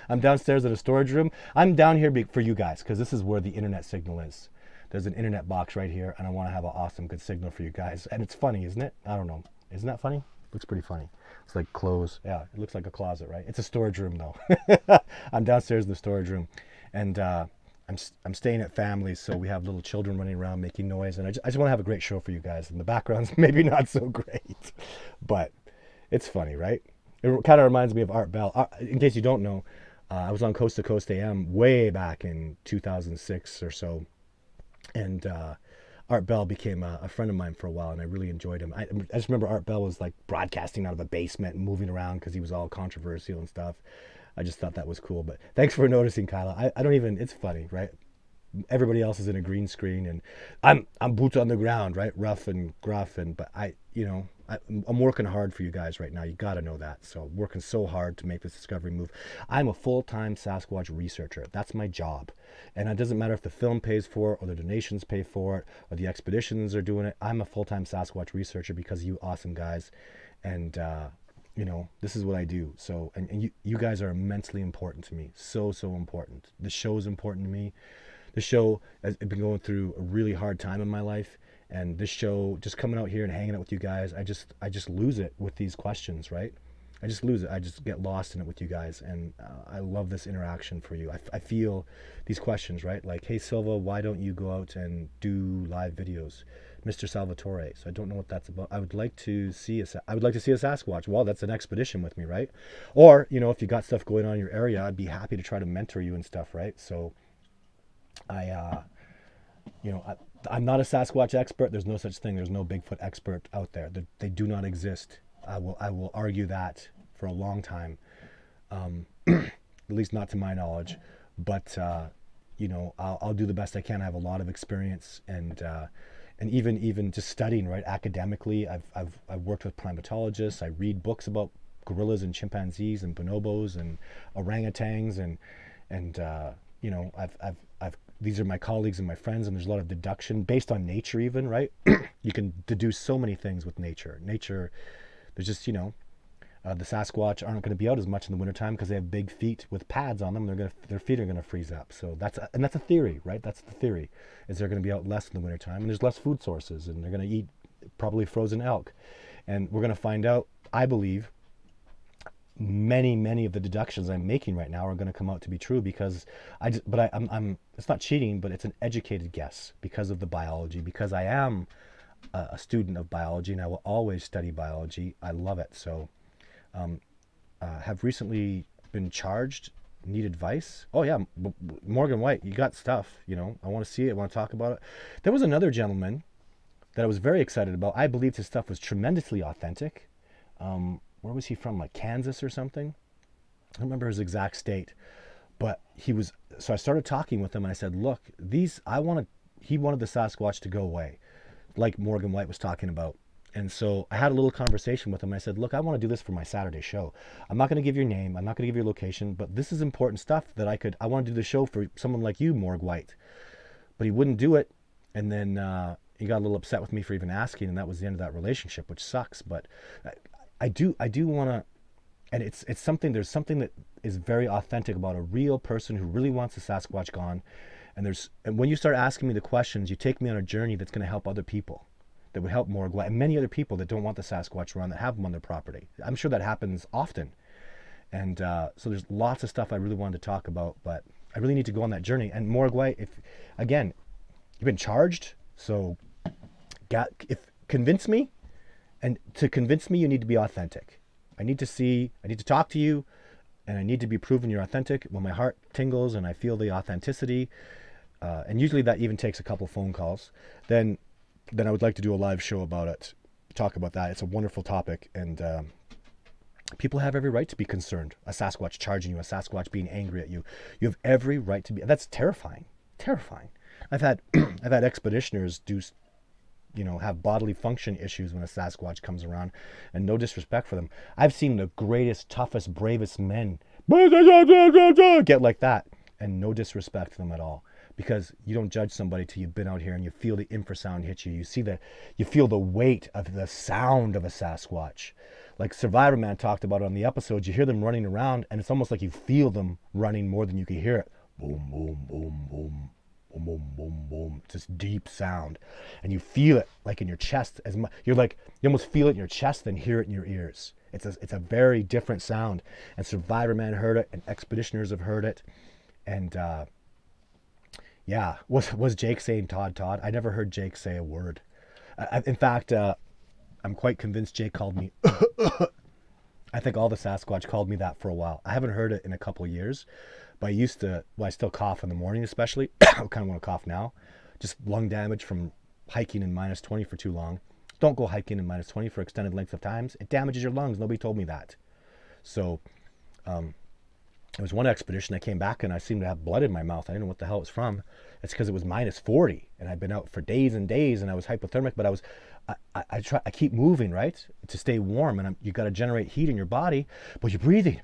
[SPEAKER 1] I'm downstairs in a storage room. I'm down here for you guys because this is where the internet signal is. There's an internet box right here, and I want to have an awesome, good signal for you guys. And it's funny, isn't it? I don't know. Isn't that funny? Looks pretty funny. It's like clothes. Yeah, it looks like a closet, right? It's a storage room, though. I'm downstairs in the storage room, and I'm staying at families, so we have little children running around making noise, and I just want to have a great show for you guys. And the background's maybe not so great, but it's funny, right? It kind of reminds me of Art Bell. In case you don't know, I was on Coast to Coast AM way back in 2006 or so. And Art Bell became a friend of mine for a while, and I really enjoyed him. I just remember Art Bell was like broadcasting out of a basement and moving around because he was all controversial and stuff. I just thought that was cool. But thanks for noticing, Kyla. I don't even, it's funny, right? Everybody else is in a green screen, and I'm boots on the ground, right? Rough and gruff, and but I'm working hard for you guys right now. You got to know that. So working so hard to make this discovery move. I'm a full-time Sasquatch researcher. That's my job, and it doesn't matter if the film pays for it or the donations pay for it or the expeditions are doing it. I'm a full-time Sasquatch researcher because of you awesome guys, and this is what I do. So and you guys are immensely important to me. So important. The show is important to me. The show has been going through a really hard time in my life, and this show, just coming out here and hanging out with you guys, I just lose it with these questions, right? I just lose it. I just get lost in it with you guys, and I love this interaction for you. I feel these questions, right? Like, hey Silva, why don't you go out and do live videos, Mr. Salvatore? So I don't know what that's about. I would like to see a Sasquatch. Well, that's an expedition with me, right? Or if you got stuff going on in your area, I'd be happy to try to mentor you and stuff, right? So I'm not a Sasquatch expert. There's no such thing. There's no Bigfoot expert out there. They do not exist. I will argue that for a long time, at least not to my knowledge. But I'll do the best I can. I have a lot of experience, and even just studying, right, academically. I've worked with primatologists. I read books about gorillas and chimpanzees and bonobos and orangutans and I've these are my colleagues and my friends, and there's a lot of deduction based on nature even, right? You can deduce so many things with nature. There's just, the Sasquatch aren't going to be out as much in the wintertime because they have big feet with pads on them. Their feet are going to freeze up. So that's a theory, right? That's the theory, is they're going to be out less in the wintertime, and there's less food sources, and they're going to eat probably frozen elk. And we're going to find out, I believe, many of the deductions I'm making right now are going to come out to be true, because I'm it's not cheating, but it's an educated guess because of the biology, because I am a student of biology, and I will always study biology. I love it. So have recently been charged, need advice. Oh yeah, Morgan White, you got stuff, I want to see it, I want to talk about it. There was another gentleman that I was very excited about. I believed his stuff was tremendously authentic. Where was he from? Like Kansas or something? I don't remember his exact state, but so I started talking with him, and I said, look, he wanted the Sasquatch to go away, like Morgan White was talking about. And so I had a little conversation with him. I said, look, I want to do this for my Saturday show. I'm not going to give your name. I'm not going to give your location, but this is important stuff that I want to do the show for someone like you, Morg White. But he wouldn't do it. And then he got a little upset with me for even asking, and that was the end of that relationship, which sucks. But I do want to, and it's something, there's something that is very authentic about a real person who really wants the Sasquatch gone. And when you start asking me the questions, you take me on a journey that's going to help other people, that would help Morg White and many other people that don't want the Sasquatch around, that have them on their property. I'm sure that happens often. And so there's lots of stuff I really wanted to talk about, but I really need to go on that journey. And Morg White, you've been charged, so convince me. And to convince me, you need to be authentic. I need to talk to you, and I need to be proven you're authentic. When my heart tingles and I feel the authenticity, and usually that even takes a couple phone calls, then I would like to do a live show about it, talk about that. It's a wonderful topic, and people have every right to be concerned. A Sasquatch charging you, a Sasquatch being angry at you. You have every right to be. That's terrifying. Terrifying. I've had expeditioners have bodily function issues when a Sasquatch comes around, and no disrespect for them. I've seen the greatest, toughest, bravest men get like that, and no disrespect to them at all, because you don't judge somebody till you've been out here and you feel the infrasound hit you. You feel the weight of the sound of a Sasquatch. Like Survivor Man talked about it on the episodes, you hear them running around, and it's almost like you feel them running more than you can hear it. Boom, boom, boom, boom. Boom, boom, boom, boom. It's this deep sound, and you feel it like in your chest as much. You almost feel it in your chest than hear it in your ears. It's a very different sound. And Survivor Man heard it, and expeditioners have heard it. And was Jake saying Todd? I never heard Jake say a word. In fact, I'm quite convinced Jake called me. I think all the Sasquatch called me that for a while. I haven't heard it in a couple of years. But I still cough in the morning especially. I kind of want to cough now. Just lung damage from hiking in -20 for too long. Don't go hiking in -20 for extended lengths of times. It damages your lungs. Nobody told me that. So There was one expedition I came back and I seemed to have blood in my mouth. I didn't know what the hell it was from. It's because it was -40 and I'd been out for days and days and I was hypothermic, but I keep moving, right, to stay warm, and you got to generate heat in your body, but you're breathing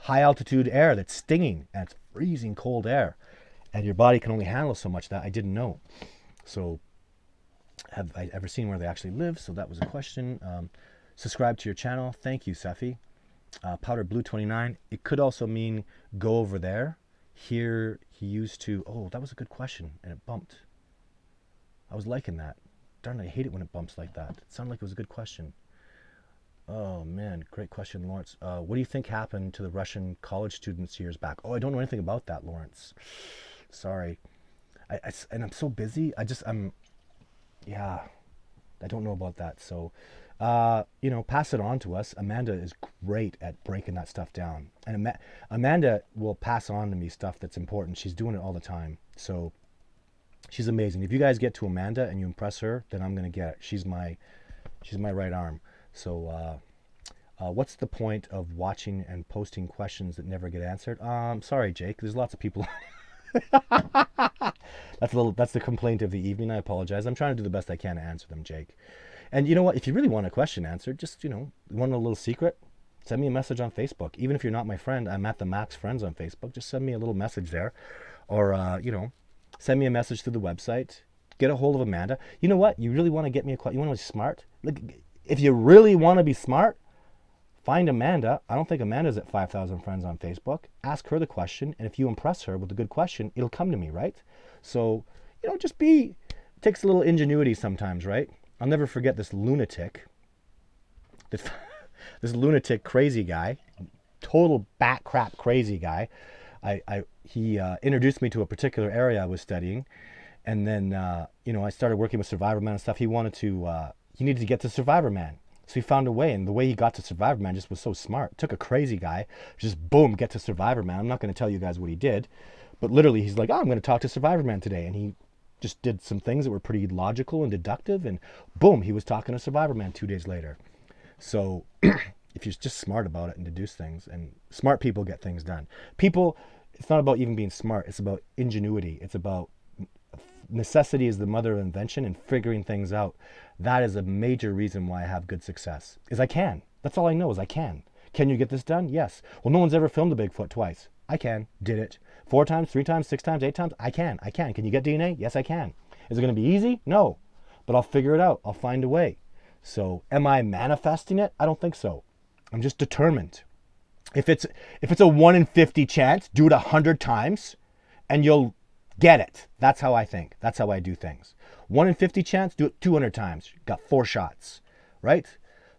[SPEAKER 1] high altitude air that's stinging, and it's freezing cold air, and your body can only handle so much. That I didn't know. So have I ever seen where they actually live? So that was a question. Subscribe to your channel. Thank you, Sefi. Powder Blue 29. It could also mean go over there. Here he used to. Oh, that was a good question, and it bumped. I was liking that. Darn, I hate it when it bumps like that. It sounded like it was a good question. Oh man, great question, Lawrence. What do you think happened to the Russian college students years back? Oh, I don't know anything about that, Lawrence. Sorry. And I'm so busy. Yeah, I don't know about that. So, pass it on to us. Amanda is great at breaking that stuff down. And Amanda will pass on to me stuff that's important. She's doing it all the time. So she's amazing. If you guys get to Amanda and you impress her, then I'm going to get it. She's my right arm. So what's the point of watching and posting questions that never get answered? Sorry, Jake. There's lots of people. That's the complaint of the evening. I apologize. I'm trying to do the best I can to answer them, Jake. And you know what? If you really want a question answered, just, want a little secret, send me a message on Facebook. Even if you're not my friend, I'm at the Max Friends on Facebook. Just send me a little message there. Or, send me a message through the website. Get a hold of Amanda. You know what? You really want to get me a question? You want to be smart? Like, if you really want to be smart, find Amanda. I don't think Amanda's at 5,000 friends on Facebook. Ask her the question, and if you impress her with a good question, it'll come to me, right? So, it takes a little ingenuity sometimes, right? I'll never forget this lunatic, this lunatic crazy guy, total bat crap crazy guy. He introduced me to a particular area I was studying, and then I started working with Survivor Man and stuff. He needed to get to Survivor Man. So he found a way, and the way he got to Survivor Man just was so smart. Took a crazy guy, just boom, get to Survivor Man. I'm not going to tell you guys what he did, but literally he's like, I'm going to talk to Survivor Man today. And he just did some things that were pretty logical and deductive, and boom, he was talking to Survivor Man 2 days later. So if you're just smart about it and deduce things, and smart people get things done. People, it's not about even being smart. It's about ingenuity. It's about necessity is the mother of invention, and figuring things out. That is a major reason why I have good success, is I can. That's all I know is I can. Can you get this done? Yes. Well, no one's ever filmed a Bigfoot twice. I can. Did it. 4 times, 3 times, 6 times, 8 times? I can. Can you get DNA? Yes, I can. Is it going to be easy? No. But I'll figure it out. I'll find a way. So am I manifesting it? I don't think so. I'm just determined. If it's a 1 in 50 chance, do it 100 times and you'll get it. That's how I think. That's how I do things. 1 in 50 chance, do it 200 times. Got 4 shots, right?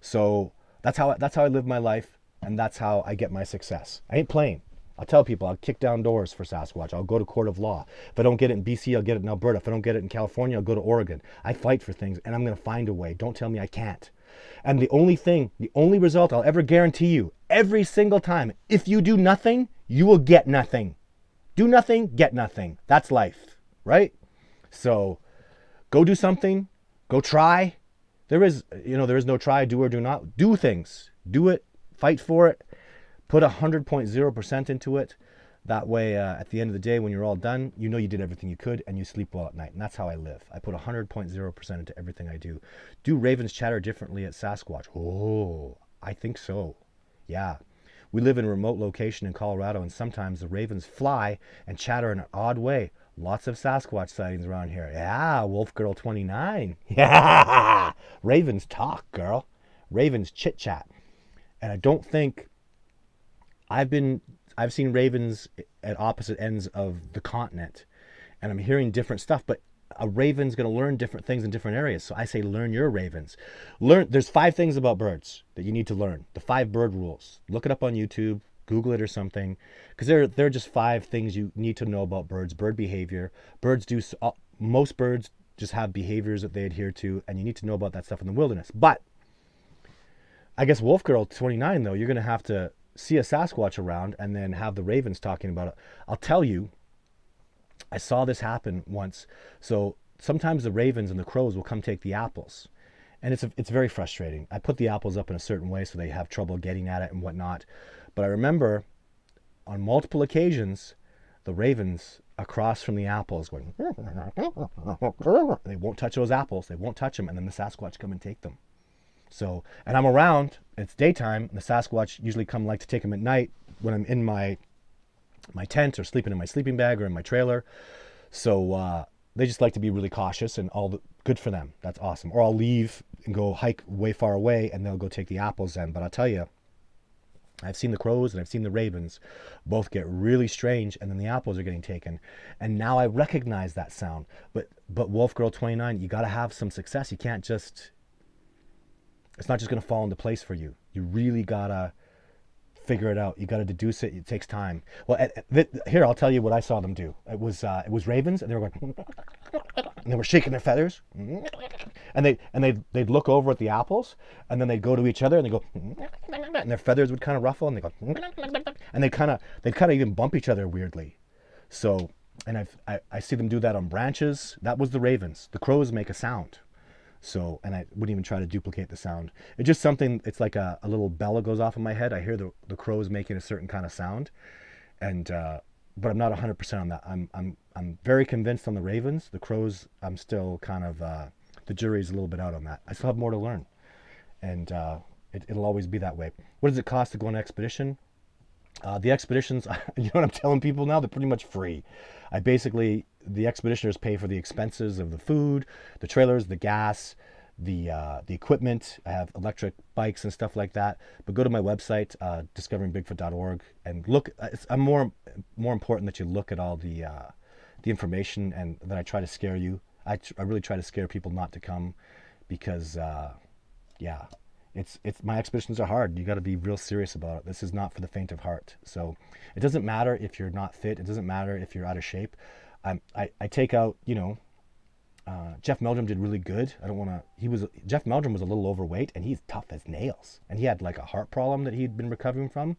[SPEAKER 1] So that's how I live my life, and that's how I get my success. I ain't playing. I'll tell people I'll kick down doors for Sasquatch. I'll go to court of law. If I don't get it in BC, I'll get it in Alberta. If I don't get it in California, I'll go to Oregon. I fight for things, and I'm going to find a way. Don't tell me I can't. And the only result I'll ever guarantee you, every single time, if you do nothing, you will get nothing. Do nothing, get nothing. That's life, right? So go do something. Go try. There is no try, do or do not. Do things. Do it. Fight for it. Put 100.0% into it. That way, at the end of the day, when you're all done, you know you did everything you could, and you sleep well at night. And that's how I live. I put 100.0% into everything I do. Do ravens chatter differently at Sasquatch? Oh, I think so. Yeah. We live in a remote location in Colorado, and sometimes the ravens fly and chatter in an odd way. Lots of Sasquatch sightings around here. Yeah, Wolf Girl 29. Yeah, ravens talk, girl. Ravens chit chat. And I don't think I've seen ravens at opposite ends of the continent, and I'm hearing different stuff, but a raven's going to learn different things in different areas. So I say learn your ravens. There's 5 things about birds that you need to learn. The 5 bird rules. Look it up on YouTube, Google it or something, because they're just 5 things you need to know about birds. Bird behavior. Most birds just have behaviors that they adhere to, and you need to know about that stuff in the wilderness. But I guess Wolf Girl 29, though, you're going to have to see a Sasquatch around and then have the ravens talking about it. I'll tell you, I saw this happen once. So sometimes the ravens and the crows will come take the apples, and it's very frustrating. I put the apples up in a certain way so they have trouble getting at it and whatnot. But I remember on multiple occasions, the ravens across from the apples going, they won't touch those apples. They won't touch them. And then the Sasquatch come and take them. So, and I'm around, it's daytime, and the Sasquatch usually come like to take them at night when I'm in my tent or sleeping in my sleeping bag or in my trailer. So they just like to be really cautious, and good for them. That's awesome. Or I'll leave and go hike way far away, and they'll go take the apples then. But I'll tell you, I've seen the crows and I've seen the ravens both get really strange, and then the apples are getting taken. And now I recognize that sound. But Wolf Girl 29, you got to have some success. You can't just, it's not just going to fall into place for you. You really got to figure it out. You got to deduce it. It takes time. Well, here, I'll tell you what I saw them do. It was ravens, and they were going, and they were shaking their feathers, and they'd look over at the apples, and then they'd go to each other, and they go, and their feathers would kind of ruffle, and they go, and they'd kind of even bump each other weirdly. So, and I see them do that on branches. That was the ravens. The crows make a sound. So, and I wouldn't even try to duplicate the sound. It's just something, it's like a little bell that goes off in my head. I hear the crows making a certain kind of sound. And, but I'm not 100% on that. I'm very convinced on the ravens. The crows, I'm still kind of, the jury's a little bit out on that. I still have more to learn. And it'll always be that way. What does it cost to go on an expedition? The expeditions, you know what I'm telling people now? They're pretty much free. The expeditioners pay for the expenses of the food, the trailers, the gas, the equipment. I have electric bikes and stuff like that. But go to my website, discoveringbigfoot.org, and look. I'm more important that you look at all the information, and that I try to scare you. I really try to scare people not to come, because it's my expeditions are hard. You got to be real serious about it. This is not for the faint of heart. So it doesn't matter if you're not fit. It doesn't matter if you're out of shape. I take out, Jeff Meldrum did really good. Jeff Meldrum was a little overweight, and he's tough as nails. And he had like a heart problem that he'd been recovering from.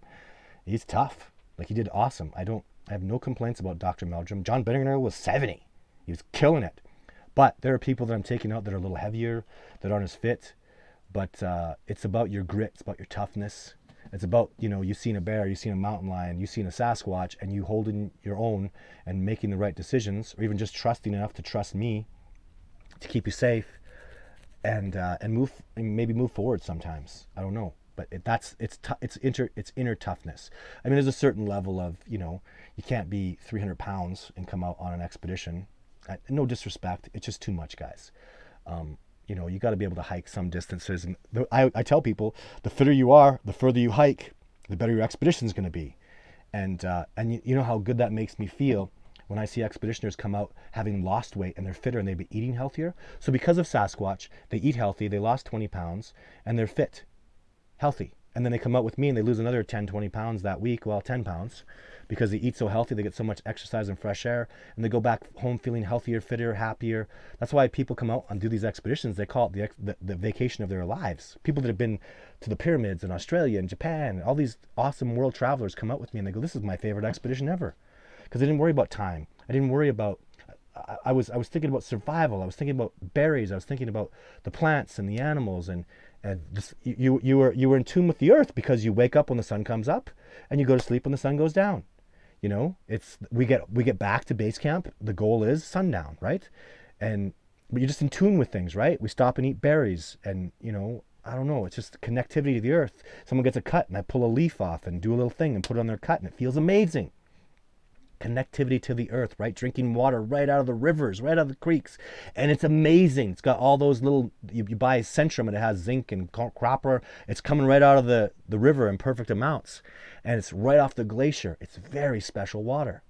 [SPEAKER 1] He's tough. Like, he did awesome. I have no complaints about Dr. Meldrum. John Benninger was 70. He was killing it. But there are people that I'm taking out that are a little heavier, that aren't as fit. But it's about your grit. It's about your toughness. It's about, you've seen a bear, you've seen a mountain lion, you've seen a Sasquatch, and you holding your own and making the right decisions, or even just trusting enough to trust me to keep you safe, and maybe move forward sometimes. I don't know, but it's inner toughness. I mean, there's a certain level of, you can't be 300 pounds and come out on an expedition. No disrespect, it's just too much, guys. You got to be able to hike some distances. And I tell people, the fitter you are, the further you hike, the better your expedition is going to be. And you know how good that makes me feel when I see expeditioners come out having lost weight, and they're fitter, and they've been eating healthier. So because of Sasquatch, they eat healthy, they lost 20 pounds, and they're fit, healthy. And then they come out with me and they lose another 10, 20 pounds that week, 10 pounds, because they eat so healthy, they get so much exercise and fresh air, and they go back home feeling healthier, fitter, happier. That's why people come out and do these expeditions. They call it the vacation of their lives. People that have been to the pyramids in Australia and Japan, all these awesome world travelers come out with me, and they go, this is my favorite expedition ever. Because I didn't worry about time. I didn't worry about, I was thinking about survival. I was thinking about berries. I was thinking about the plants and the animals, and you were in tune with the earth, because you wake up when the sun comes up, and you go to sleep when the sun goes down. We get back to base camp. The goal is sundown, right? But you're just in tune with things, right? We stop and eat berries, and I don't know. It's just connectivity to the earth. Someone gets a cut, and I pull a leaf off and do a little thing and put it on their cut, and it feels amazing. Connectivity to the earth, right? Drinking water right out of the rivers, right out of the creeks, and it's amazing. It's got all those little, you buy Centrum, and it has zinc and copper. It's coming right out of the river in perfect amounts, and it's right off the glacier. It's very special water.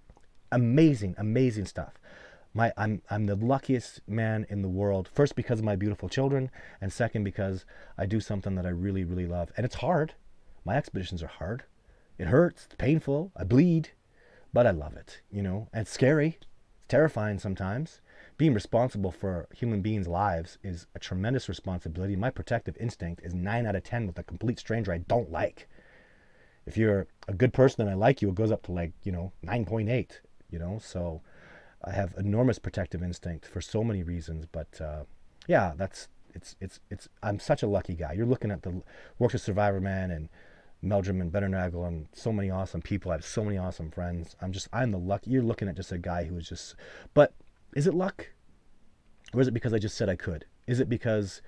[SPEAKER 1] Amazing stuff. I'm the luckiest man in the world, first because of my beautiful children, and second because I do something that I really, really love. And it's hard. My expeditions are hard. It hurts, it's painful, I bleed, but I love it, and it's scary. It's terrifying sometimes. Being responsible for human beings' lives is a tremendous responsibility. My protective instinct is 9 out of 10 with a complete stranger I don't like. If you're a good person and I like you, it goes up to 9.8, so I have enormous protective instinct for so many reasons. But I'm such a lucky guy. You're looking at the Works of Survivor Man and Meldrum and Betternagel and so many awesome people. I have so many awesome friends. I'm the luck. You're looking at just a guy who is just, but is it luck? Or is it because I just said I could? Is it because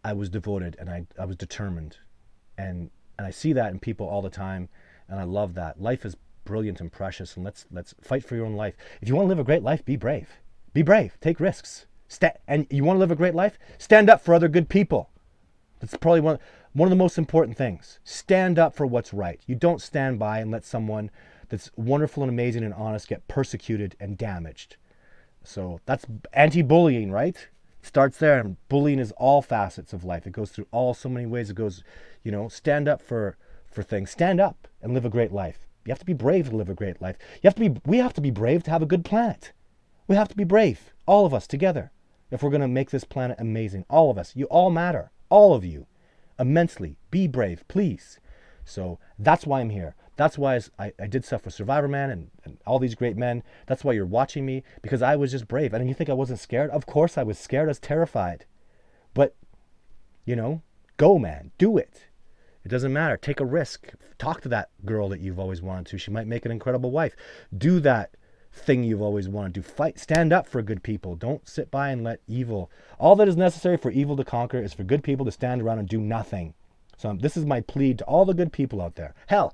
[SPEAKER 1] I was devoted and I was determined? And I see that in people all the time, and I love that. Life is brilliant and precious, and let's fight for your own life. If you want to live a great life, be brave. Be brave. Take risks. And you want to live a great life? Stand up for other good people. That's probably one of the most important things. Stand up for what's right. You don't stand by and let someone that's wonderful and amazing and honest get persecuted and damaged. So that's anti-bullying, right? Starts there, and bullying is all facets of life. It goes through so many ways. It goes, stand up for things. Stand up and live a great life. You have to be brave to live a great life. We have to be brave to have a good planet. We have to be brave, all of us together, if we're going to make this planet amazing. All of us. You all matter. All of you. Immensely. Be brave, please. So that's why I'm here. That's why I did stuff with Survivor Man and all these great men. That's why you're watching me, because I was just brave. And you think I wasn't scared? Of course I was scared. I was terrified. But, go, man. Do it. It doesn't matter. Take a risk. Talk to that girl that you've always wanted to. She might make an incredible wife. Do that thing you've always wanted to. Fight. Stand up for good people. Don't sit by and let evil. All that is necessary for evil to conquer is for good people to stand around and do nothing. So this is my plea to all the good people out there. Hell,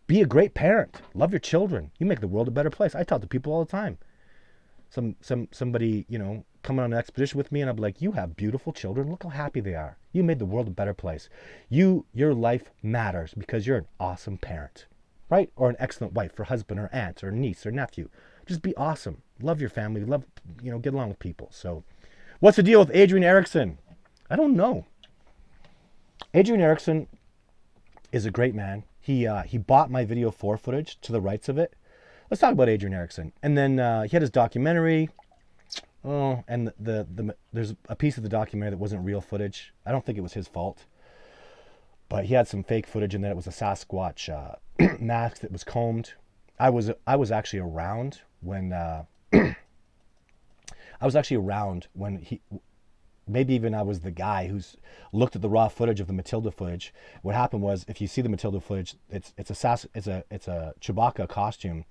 [SPEAKER 1] be a great parent. Love your children. You make the world a better place. I talk to people all the time. Somebody, coming on an expedition with me, and I'm like, you have beautiful children. Look how happy they are. You made the world a better place. Your life matters because you're an awesome parent, right? Or an excellent wife or husband or aunt or niece or nephew. Just be awesome. Love your family. Love, get along with people. So what's the deal with Adrian Erickson? I don't know. Adrian Erickson is a great man. He bought my video 4 footage to the rights of it. Let's talk about Adrian Erickson. And then he had his documentary. Oh, and there's a piece of the documentary that wasn't real footage. I don't think it was his fault. But he had some fake footage in there. It was a Sasquatch mask that was combed. I was actually around when he. Maybe even I was the guy who's looked at the raw footage of the Matilda footage. What happened was, if you see the Matilda footage, it's a Chewbacca costume,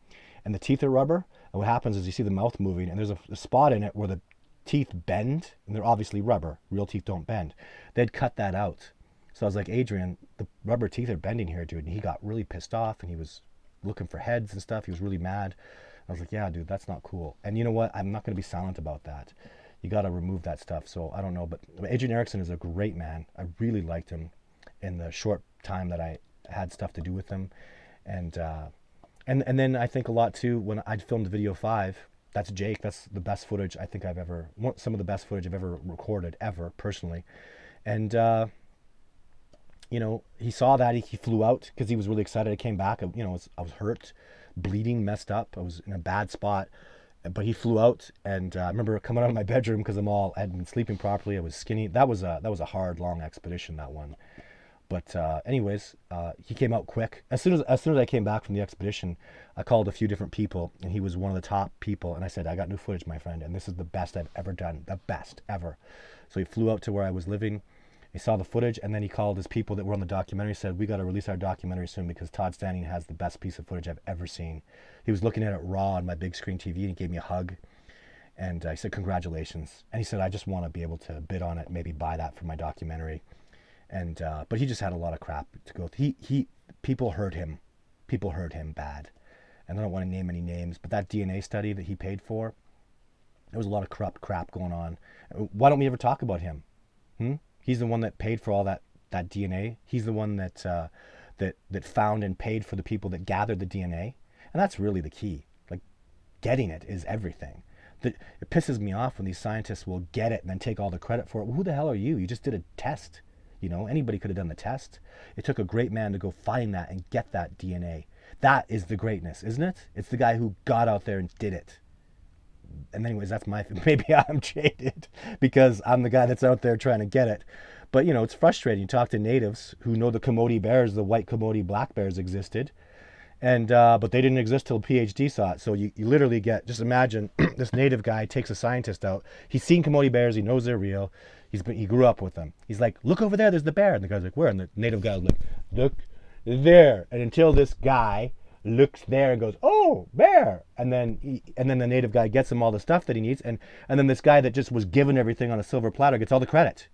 [SPEAKER 1] and the teeth are rubber. And what happens is you see the mouth moving, and there's a spot in it where the teeth bend, and they're obviously rubber. Real teeth don't bend. They'd cut that out. So I was like, Adrian, the rubber teeth are bending here, dude. And he got really pissed off, and he was looking for heads and stuff. He was really mad. I was like, yeah, dude, that's not cool. And you know what? I'm not going to be silent about that. You got to remove that stuff. So I don't know, but Adrian Erickson is a great man. I really liked him in the short time that I had stuff to do with him. And then I think a lot too, when I filmed video 5, that's Jake. That's the best footage I think some of the best footage I've ever recorded ever personally. And, he saw that he flew out because he was really excited. I came back, I was hurt, bleeding, messed up. I was in a bad spot. But he flew out, and I remember coming out of my bedroom because I hadn't been sleeping properly. I was skinny. That was a hard, long expedition, that one. But anyways, he came out quick. As soon as I came back from the expedition, I called a few different people, and he was one of the top people. And I said, I got new footage, my friend, and this is the best I've ever done, the best ever. So he flew out to where I was living. He saw the footage, and then he called his people that were on the documentary, said, we got to release our documentary soon because Todd Standing has the best piece of footage I've ever seen. He was looking at it raw on my big screen TV, and he gave me a hug. And I said, congratulations. And he said, I just want to be able to bid on it, maybe buy that for my documentary. And but he just had a lot of crap to go through. People hurt him. People hurt him bad. And I don't want to name any names, but that DNA study that he paid for, there was a lot of corrupt crap going on. Why don't we ever talk about him? He's the one that paid for all that DNA. He's the one that found and paid for the people that gathered the DNA. And that's really the key. Like, getting it is everything. It pisses me off when these scientists will get it and then take all the credit for it. Well, who the hell are you? You just did a test. Anybody could have done the test. It took a great man to go find that and get that DNA. That is the greatness, isn't it? It's the guy who got out there and did it. And anyways, that's maybe I'm jaded because I'm the guy that's out there trying to get it. But, it's frustrating. You talk to natives who know the Coyote bears, the white Coyote black bears existed. And but they didn't exist till PhD saw it. So you literally just imagine this native guy takes a scientist out. He's seen Coyote bears. He knows they're real. He grew up with them. He's like, look over there. There's the bear. And the guy's like, where? And the native guy was like, look, there. And until this guy looks there and goes, oh, bear. And then the native guy gets him all the stuff that he needs. And then this guy that just was given everything on a silver platter gets all the credit.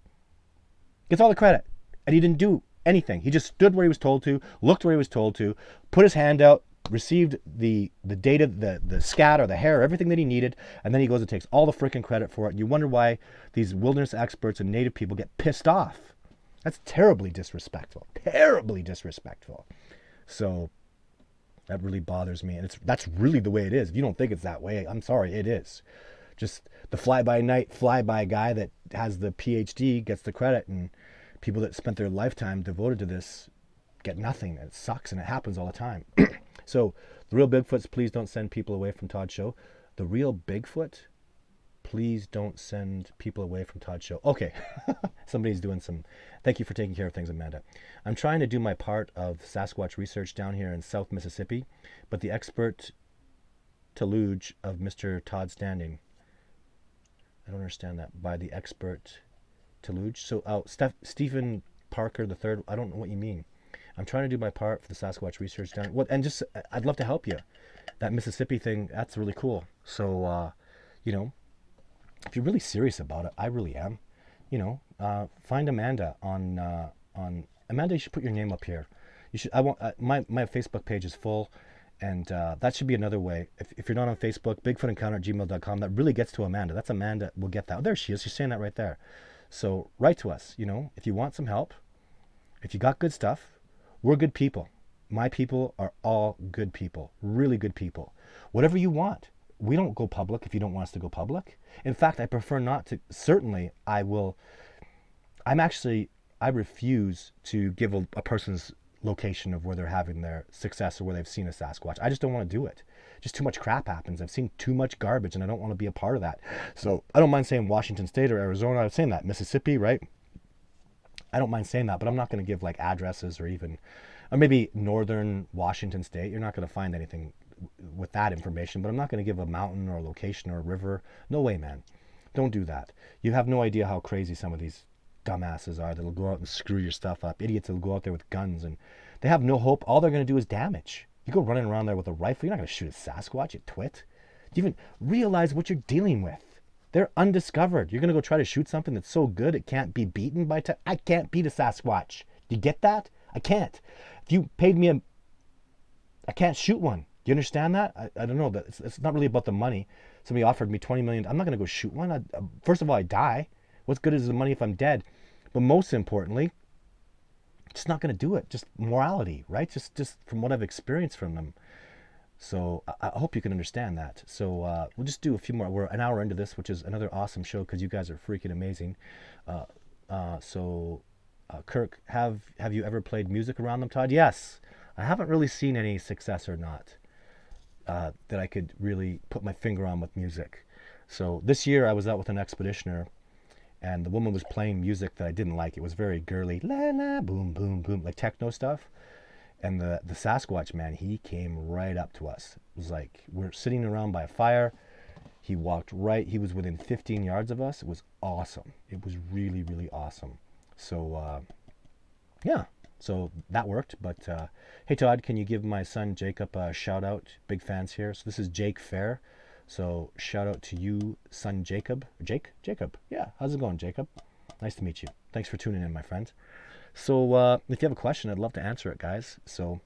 [SPEAKER 1] Gets all the credit. And he didn't do anything. He just stood where he was told to, looked where he was told to, put his hand out, received the data, the scat or the hair, everything that he needed, and then he goes and takes all the freaking credit for it. And you wonder why these wilderness experts and native people get pissed off. That's terribly disrespectful. Terribly disrespectful. So that really bothers me. And that's really the way it is. If you don't think it's that way, I'm sorry, it is. Just the fly-by-night, fly-by guy that has the PhD gets the credit, and people that spent their lifetime devoted to this get nothing. And it sucks, and it happens all the time. So the real Bigfoots, please don't send people away from Todd's show. The real Bigfoot, please don't send people away from Todd's show. Okay, somebody's doing some... Thank you for taking care of things, Amanda. I'm trying to do my part of Sasquatch research down here in South Mississippi, but the expert deluge of Mr. Todd Standing. I don't understand that. By the expert deluge? So, Stephen Parker the third. I don't know what you mean. I'm trying to do my part for the Sasquatch research down. What? And just, I'd love to help you. That Mississippi thing, that's really cool. So, you know, if you're really serious about it, I really am. You know, find Amanda on Amanda. You should put your name up here. You should. I want my Facebook page is full, and that should be another way. If you're not on Facebook, bigfootencounter@gmail.com. That really gets to Amanda. That's Amanda. Will get that. Oh, there she is. She's saying that right there. So write to us. You know, if you want some help, if you got good stuff, we're good people. My people are all good people. Really good people. Whatever you want. We don't go public if you don't want us to go public. In fact, I prefer not to. Certainly, I will. I refuse to give a person's location of where they're having their success or where they've seen a Sasquatch. I just don't want to do it. Just too much crap happens. I've seen too much garbage, and I don't want to be a part of that. So I don't mind saying Washington State or Arizona. I was saying that. Mississippi, right? I don't mind saying that, but I'm not going to give like addresses or maybe northern Washington State. You're not going to find anything with that information, but I'm not going to give a mountain or a location or a river. No way, man. Don't do that. You have no idea how crazy some of these dumbasses are that'll go out and screw your stuff up. Idiots that'll go out there with guns, and they have no hope. All they're going to do is damage. You go running around there with a rifle, you're not going to shoot a Sasquatch, you twit. Do you even realize what you're dealing with? They're undiscovered. You're going to go try to shoot something that's so good it can't be beaten by... I can't beat a Sasquatch. Do you get that? I can't. If you paid me I can't shoot one. Do you understand that? I don't know. It's not really about the money. Somebody offered me $20 million. I'm not going to go shoot one. First of all, I die. What's good is the money if I'm dead? But most importantly, just not going to do it. Just morality, right? Just from what I've experienced from them. So I hope you can understand that. So we'll just do a few more. We're an hour into this, which is another awesome show because you guys are freaking amazing. Kirk, have you ever played music around them, Todd? Yes. I haven't really seen any success or not that I could really put my finger on with music. So this year I was out with an expeditioner, and the woman was playing music that I didn't like. It was very girly, la la, boom, boom, boom, like techno stuff. And the Sasquatch man, he came right up to us. It was like we're sitting around by a fire. He walked right. He was within 15 yards of us. It was awesome. It was really, really awesome. So, yeah. So that worked. But hey, Todd, can you give my son Jacob a shout out? Big fans here. So this is Jake Fair. So shout out to you, son Jacob. Jacob. Yeah. How's it going, Jacob? Nice to meet you. Thanks for tuning in, my friend. So if you have a question, I'd love to answer it, guys. So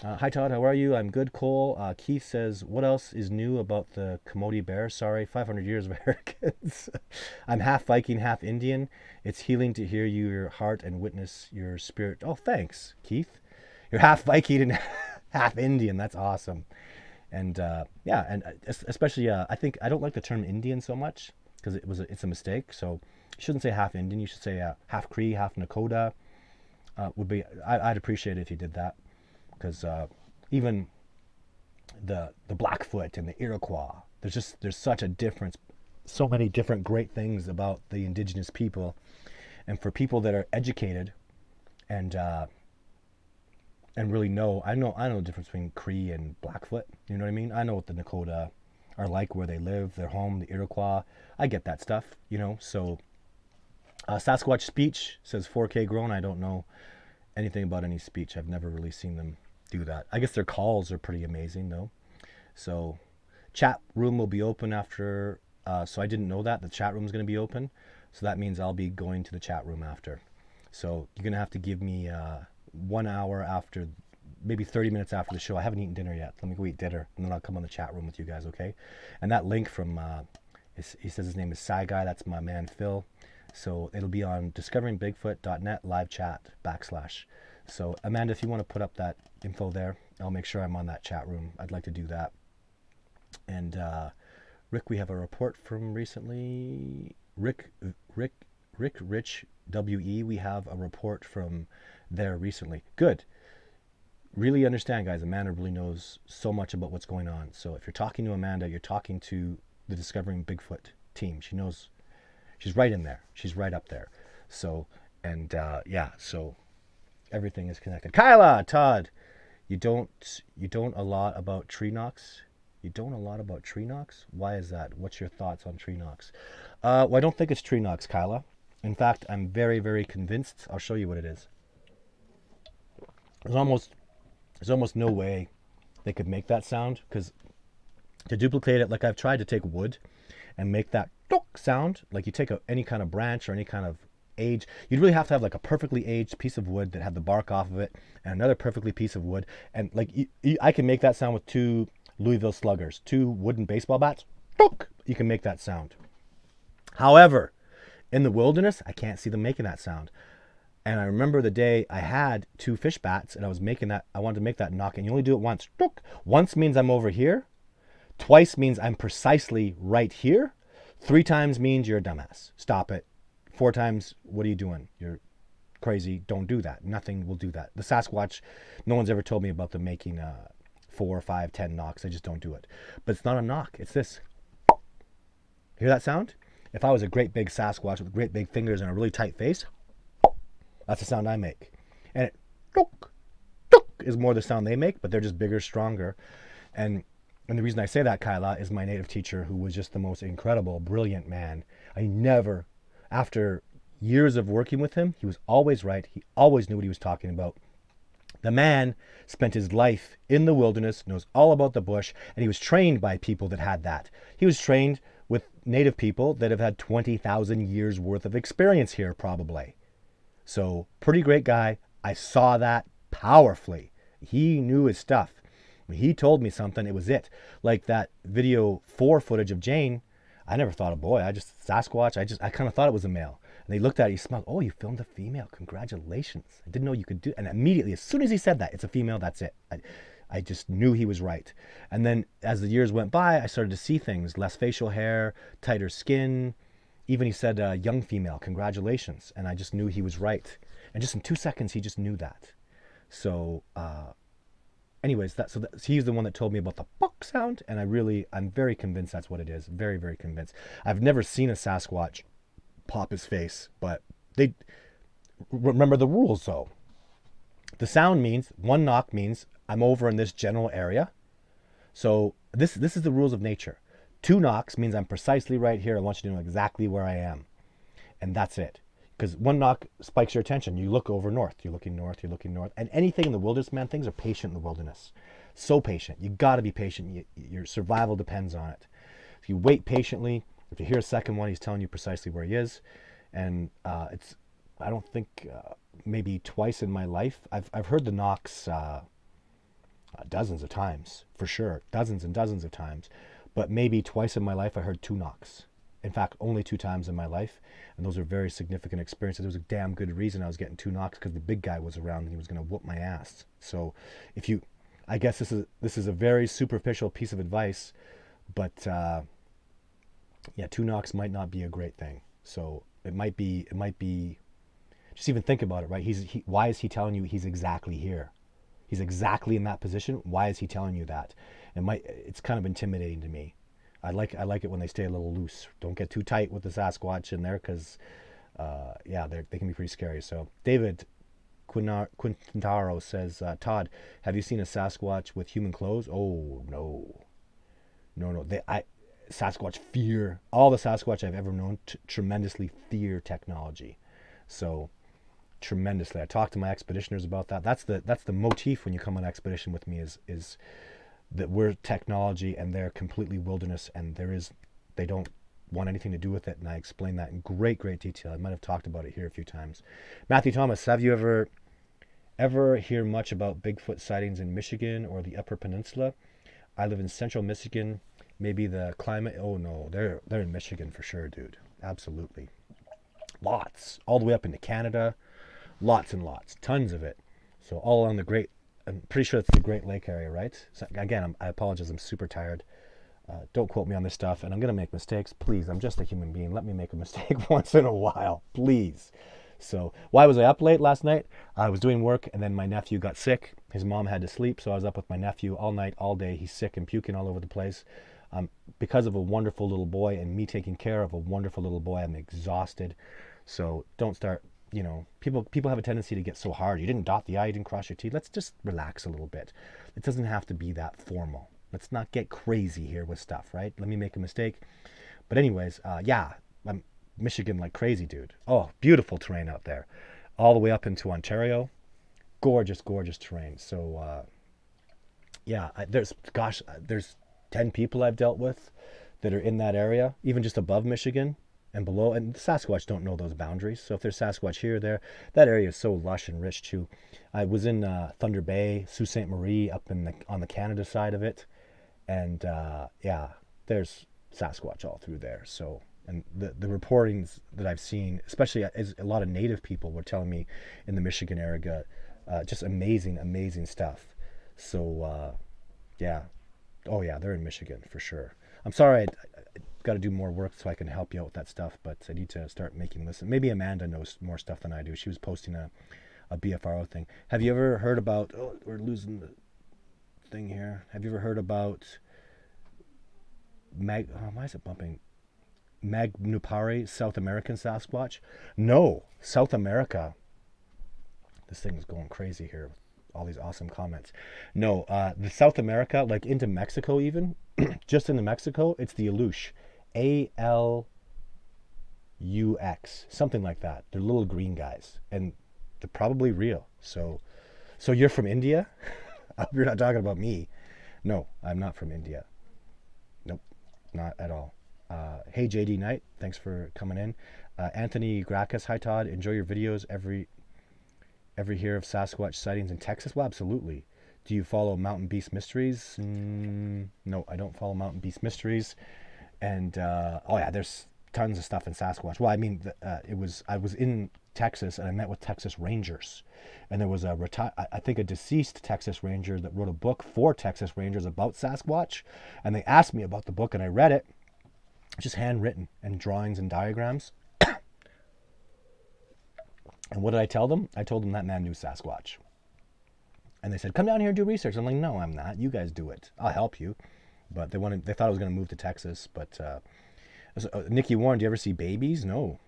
[SPEAKER 1] hi, Todd. How are you? I'm good, Cole. Keith says, what else is new about the Coyote bear? Sorry, 500 years of arrogance. I'm half Viking, half Indian. It's healing to hear your heart and witness your spirit. Oh, thanks, Keith. You're half Viking and half Indian. That's awesome. And yeah, and especially I think I don't like the term Indian so much because it's a mistake. So you shouldn't say half Indian. You should say half Cree, half Nakota. I'd appreciate it if you did that, because even the Blackfoot and the Iroquois, there's such a difference, so many different great things about the indigenous people, and for people that are educated and really know, I know the difference between Cree and Blackfoot. You know what I mean? I know what the Nakota are like, where they live, their home, the Iroquois. I get that stuff, you know. So Sasquatch speech says 4K grown. I don't know anything about any speech. I've never really seen them do that. I guess their calls are pretty amazing though. So chat room will be open after. So I didn't know that the chat room is going to be open. So that means I'll be going to the chat room after. So you're going to have to give me 1 hour after, maybe 30 minutes after the show. I haven't eaten dinner yet. Let me go eat dinner, and then I'll come on the chat room with you guys, okay? And that link from, he says his name is Sci Guy. That's my man Phil. So it'll be on discoveringbigfoot.net live chat /. So Amanda, if you want to put up that info there, I'll make sure I'm on that chat room. I'd like to do that. And Rick, we have a report from recently. Rick Rich WE, we have a report from there recently. Good. Really understand, guys. Amanda really knows so much about what's going on. So if you're talking to Amanda, you're talking to the Discovering Bigfoot team. She knows. She's right in there. She's right up there. So, and yeah, so everything is connected. Kyla, Todd, you don't a lot about tree knocks. You don't a lot about tree knocks? Why is that? What's your thoughts on tree knocks? Well, I don't think it's tree knocks, Kyla. In fact, I'm very, very convinced. I'll show you what it is. There's almost no way they could make that sound, because to duplicate it, like I've tried to take wood and make that sound, like you take any kind of branch or any kind of age, you'd really have to have like a perfectly aged piece of wood that had the bark off of it and another perfectly piece of wood. And like I can make that sound with 2 Louisville Sluggers, 2 wooden baseball bats. You can make that sound. However, in the wilderness, I can't see them making that sound. And I remember the day I had 2 fish bats and I was making that, I wanted to make that knock, and you only do it once. Once means I'm over here. Twice means I'm precisely right here. 3 times means you're a dumbass. Stop it. 4 times, what are you doing? You're crazy. Don't do that. Nothing will do that. The Sasquatch, no one's ever told me about them making 4, 5, 10 knocks. I just don't do it. But it's not a knock. It's this. Hear that sound? If I was a great big Sasquatch with great big fingers and a really tight face, that's the sound I make. And it is more the sound they make, but they're just bigger, stronger. And the reason I say that, Kyla, is my native teacher, who was just the most incredible, brilliant man. I never, after years of working with him, he was always right. He always knew what he was talking about. The man spent his life in the wilderness, knows all about the bush, and he was trained by people that had that. He was trained with native people that have had 20,000 years worth of experience here, probably. So, pretty great guy. I saw that powerfully. He knew his stuff. When he told me something, it was it. Like that video 4 footage of Jane, I never thought a boy. Sasquatch, I kind of thought it was a male. And they looked at it, he smiled, oh, you filmed a female. Congratulations. I didn't know you could do it. And immediately, as soon as he said that, it's a female, that's it. I just knew he was right. And then as the years went by, I started to see things. Less facial hair, tighter skin. Even he said, young female, congratulations. And I just knew he was right. And just in 2 seconds, he just knew that. So, anyways, he's the one that told me about the buck sound. And I'm very convinced that's what it is. Very, very convinced. I've never seen a Sasquatch pop his face, but they remember the rules though. The sound means, 1 knock means I'm over in this general area. So this is the rules of nature. 2 knocks means I'm precisely right here. I want you to know exactly where I am. And that's it. Because 1 knock spikes your attention. You look over north. You're looking north. You're looking north. And anything in the wilderness, man, things are patient in the wilderness. So patient. You got to be patient. Your survival depends on it. If you wait patiently, if you hear a second one, he's telling you precisely where he is. And I don't think, maybe twice in my life, I've heard the knocks dozens of times, for sure. Dozens and dozens of times. But maybe twice in my life, I heard 2 knocks. In fact, only 2 times in my life. And those are very significant experiences. There was a damn good reason I was getting 2 knocks, because the big guy was around and he was going to whoop my ass. So I guess this is a very superficial piece of advice, but yeah, 2 knocks might not be a great thing. So it might be, just even think about it, right? Why is he telling you he's exactly here? He's exactly in that position. Why is he telling you that? It's kind of intimidating to me. I like it when they stay a little loose. Don't get too tight with the Sasquatch in there, because yeah, they can be pretty scary. So David Quintaro says, Todd, have you seen a Sasquatch with human clothes? Oh no. Sasquatch fear. All the Sasquatch I've ever known tremendously fear technology. So tremendously. I talk to my expeditioners about that. That's the motif when you come on expedition with me is that we're technology and they're completely wilderness, and they don't want anything to do with it. And I explain that in great detail. I might have talked about it here a few times. Matthew Thomas, have you ever hear much about Bigfoot sightings in Michigan or the Upper Peninsula? I live in central Michigan. Maybe the climate. Oh no, they're in Michigan for sure, dude. Absolutely. Lots. All the way up into Canada. Lots and lots. Tons of it. So all along the Great, I'm pretty sure it's the Great Lake area, right? So again, I apologize. I'm super tired. Don't quote me on this stuff, and I'm going to make mistakes. Please, I'm just a human being. Let me make a mistake once in a while, please. So why was I up late last night? I was doing work, and then my nephew got sick. His mom had to sleep, so I was up with my nephew all night, all day. He's sick and puking all over the place. Because of a wonderful little boy and me taking care of a wonderful little boy, I'm exhausted. So don't start, people have a tendency to get so hard. You didn't dot the I, you didn't cross your T. Let's just relax a little bit. It doesn't have to be that formal. Let's not get crazy here with stuff, right? Let me make a mistake. But anyways, I'm Michigan like crazy, dude. Oh, beautiful terrain out there. All the way up into Ontario. Gorgeous terrain. So, there's 10 people I've dealt with that are in that area, even just above Michigan and below. And the Sasquatch don't know those boundaries. So if there's Sasquatch here or there, that area is so lush and rich too. I was in Thunder Bay, Sault Ste. Marie, up on the Canada side of it. And there's Sasquatch all through there. So, and the reportings that I've seen, especially as a lot of native people were telling me in the Michigan area, just amazing stuff. So, oh yeah, they're in Michigan for sure. I'm sorry, I got to do more work so I can help you out with that stuff, but I need to start making lists. Maybe Amanda knows more stuff than I do. She was posting a BFRO thing. Have you ever heard about? Oh, we're losing the thing here. Have you ever heard about why is it bumping? Magnupari, South American Sasquatch? No, South America. This thing is going crazy here with all these awesome comments. No, the South America, like into Mexico even, just into Mexico, it's the Alux. ALUX, something like that. They're little green guys, and they're probably real. So you're from India? I hope you're not talking about me. No, I'm not from India. Nope, not at all. Hey JD Knight, thanks for coming in. Anthony Gracchus, hi Todd, enjoy your videos. Every hear of Sasquatch sightings in Texas? Well, absolutely. Do you follow Mountain Beast Mysteries? No, I don't follow Mountain Beast Mysteries. And there's tons of stuff in Sasquatch. Well, I mean, I was in Texas and I met with Texas Rangers, and there was I think a deceased Texas Ranger that wrote a book for Texas Rangers about Sasquatch, and they asked me about the book and I read it. Just handwritten and drawings and diagrams. And what did I tell them? I told them that man knew Sasquatch. And they said, come down here and do research. I'm like, no, I'm not. You guys do it. I'll help you. But they thought I was going to move to Texas. But Nikki Warren, do you ever see babies? No.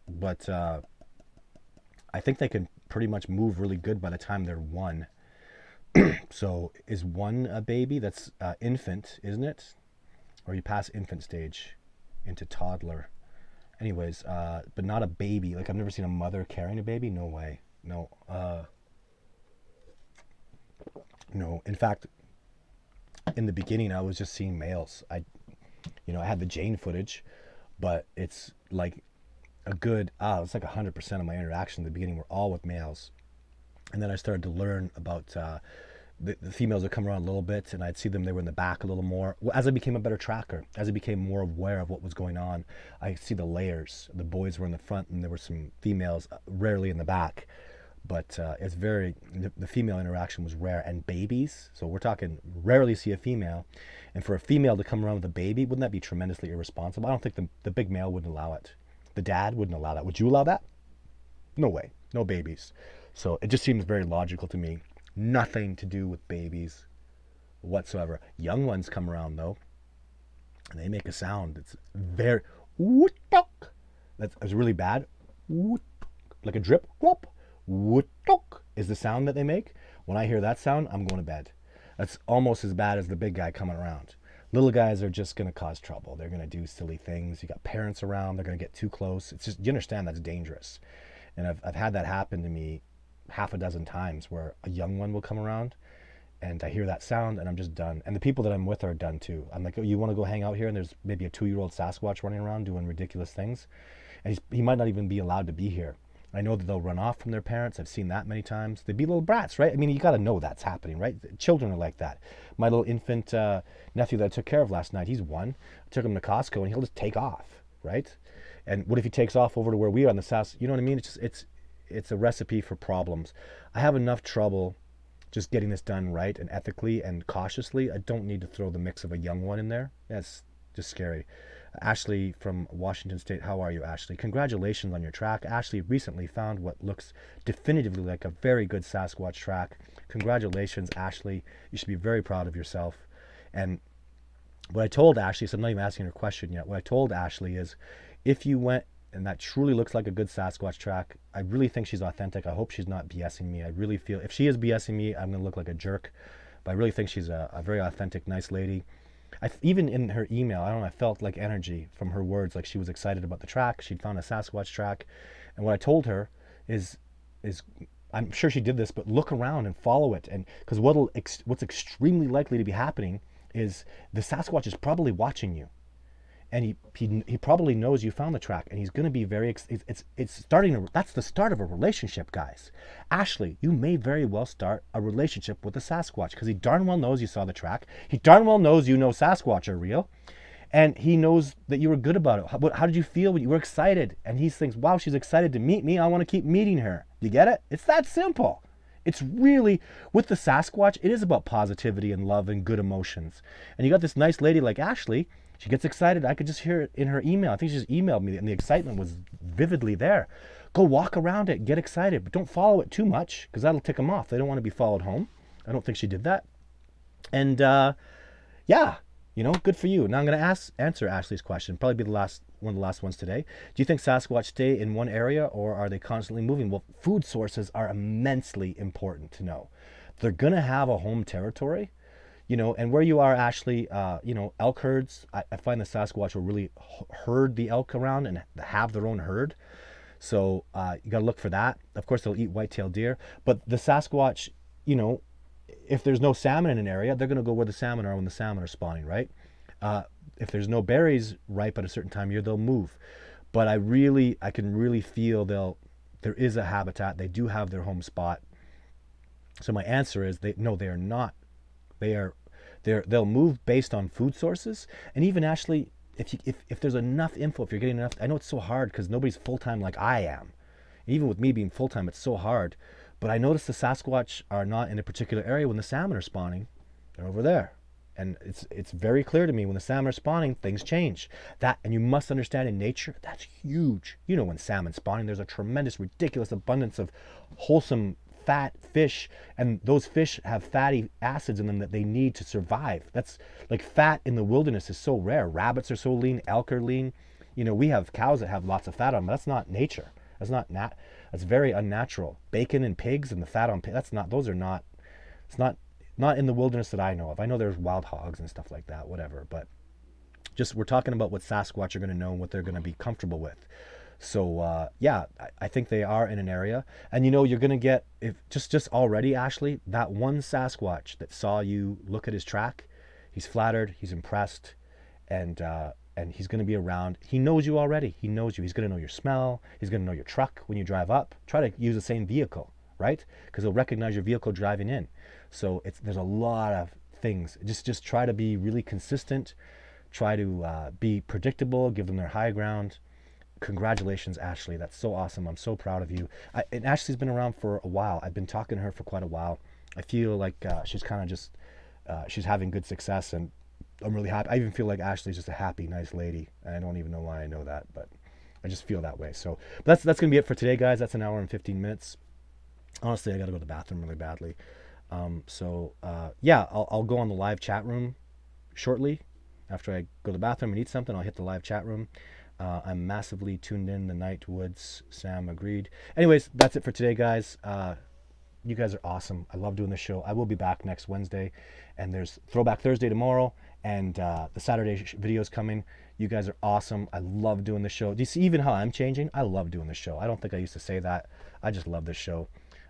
[SPEAKER 1] But I think they can pretty much move really good by the time they're 1. So is 1 a baby? That's infant, isn't it? Or you pass infant stage into toddler. Anyways, but not a baby. Like, I've never seen a mother carrying a baby. No way. No. No. In fact, in the beginning, I was just seeing males. I had the Jane footage, but it's like it's like 100% of my interaction in the beginning were all with males. And then I started to learn about the females would come around a little bit, and I'd see them, they were in the back a little more. As I became a better tracker, as I became more aware of what was going on, I see the layers. The boys were in the front, and there were some females, rarely in the back. But it's the female interaction was rare. And babies, so we're talking rarely see a female. And for a female to come around with a baby, wouldn't that be tremendously irresponsible? I don't think the big male wouldn't allow it. The dad wouldn't allow that. Would you allow that? No way. No babies. So it just seems very logical to me. Nothing to do with babies whatsoever. Young ones come around though, and they make a sound. It's very that's really bad. Like a drip. Is the sound that they make. When I hear that sound, I'm going to bed. That's almost as bad as the big guy coming around. Little guys are just going to cause trouble. They're going to do silly things. You got parents around. They're going to get too close. It's just, you understand that's dangerous. And I've had that happen to me half a dozen times where a young one will come around and I hear that sound and I'm just done. And the people that I'm with are done too. I'm like, oh, you want to go hang out here? And there's maybe a 2-year-old Sasquatch running around doing ridiculous things. And he might not even be allowed to be here. I know that they'll run off from their parents. I've seen that many times. They'd be little brats, right? I mean, you got to know that's happening, right? Children are like that. My little infant nephew that I took care of last night, he's 1. I took him to Costco and he'll just take off, right? And what if he takes off over to where we are on the Sass? You know what I mean? It's a recipe for problems. I have enough trouble just getting this done right and ethically and cautiously. I don't need to throw the mix of a young one in there. That's just scary. Ashley from Washington State, how are you, Ashley? Congratulations on your track. Ashley recently found what looks definitively like a very good Sasquatch track. Congratulations, Ashley. You should be very proud of yourself. And what I told Ashley, so I'm not even asking her question yet, what I told Ashley is, if you went and that truly looks like a good Sasquatch track, I really think she's authentic. I hope she's not BSing me. I really feel, if she is BSing me, I'm going to look like a jerk. But I really think she's a very authentic, nice lady. Even in her email, I don't know, I felt like energy from her words, like she was excited about the track. She'd found a Sasquatch track. And what I told her is I'm sure she did this, but look around and follow it. And because what's extremely likely to be happening is the Sasquatch is probably watching you. And he probably knows you found the track, and he's going to be very, that's the start of a relationship, guys. Ashley, you may very well start a relationship with a Sasquatch, because he darn well knows you saw the track. He darn well knows you know Sasquatch are real, and he knows that you were good about it. How did you feel when you were excited? And he thinks, wow, she's excited to meet me. I want to keep meeting her. You get it? It's that simple. It's really, with the Sasquatch, it is about positivity and love and good emotions. And you got this nice lady like Ashley. She gets excited. I could just hear it in her email. I think she just emailed me, and the excitement was vividly there. Go walk around it, get excited, but don't follow it too much, because that'll tick them off. They don't want to be followed home. I don't think she did that. And yeah, good for you. Now I'm going to answer Ashley's question. Probably be one of the last ones today. Do you think Sasquatch stay in one area, or are they constantly moving? Well, food sources are immensely important to know. They're going to have a home territory. And where you are, Ashley, elk herds, I find the Sasquatch will really herd the elk around and have their own herd. So you got to look for that. Of course, they'll eat white-tailed deer. But the Sasquatch, if there's no salmon in an area, they're going to go where the salmon are when the salmon are spawning, right? If there's no berries ripe at a certain time of year, they'll move. But I can really feel there is a habitat. They do have their home spot. So my answer is, they are not. They'll move based on food sources. And even Ashley, if there's enough info, if you're getting enough, I know it's so hard because nobody's full-time like I am. Even with me being full-time, it's so hard. But I noticed the Sasquatch are not in a particular area when the salmon are spawning. They're over there. And it's very clear to me when the salmon are spawning, things change. And you must understand, in nature, that's huge. When salmon's spawning, there's a tremendous, ridiculous abundance of wholesome fat fish, and those fish have fatty acids in them that they need to survive. That's like, fat in the wilderness is so rare. Rabbits are so lean, elk are lean. We have cows that have lots of fat on them, but that's not nature. That's very unnatural. Bacon and pigs and the fat on pigs, it's not in the wilderness that I know of. I know there's wild hogs and stuff like that, whatever, but just, we're talking about what Sasquatch are going to know and what they're going to be comfortable with. So yeah, I think they are in an area, and you're going to get, if just already, Ashley, that one Sasquatch that saw you look at his track, he's flattered, he's impressed, and he's going to be around. He knows you already. He knows you. He's going to know your smell. He's going to know your truck when you drive up. Try to use the same vehicle, right? Because he'll recognize your vehicle driving in. So there's a lot of things. Just try to be really consistent. Try to be predictable. Give them their high ground. Congratulations, Ashley. That's so awesome. I'm so proud of you. And Ashley's been around for a while. I've been talking to her for quite a while. I feel like she's kind of just, she's having good success, and I'm really happy. I even feel like Ashley's just a happy, nice lady. And I don't even know why I know that, but I just feel that way. So but that's going to be it for today, guys. That's 1 hour and 15 minutes. Honestly, I got to go to the bathroom really badly. Yeah, I'll go on the live chat room shortly. After I go to the bathroom and eat something, I'll hit the live chat room. I'm massively tuned in. The Night Woods, Sam agreed. Anyways, that's it for today, guys. You guys are awesome. I love doing this show. I will be back next Wednesday, and there's Throwback Thursday tomorrow, and the Saturday videos coming. You guys are awesome. I love doing the show. Do you see even how I'm changing? I love doing the show. I don't think I used to say that. I just love this show.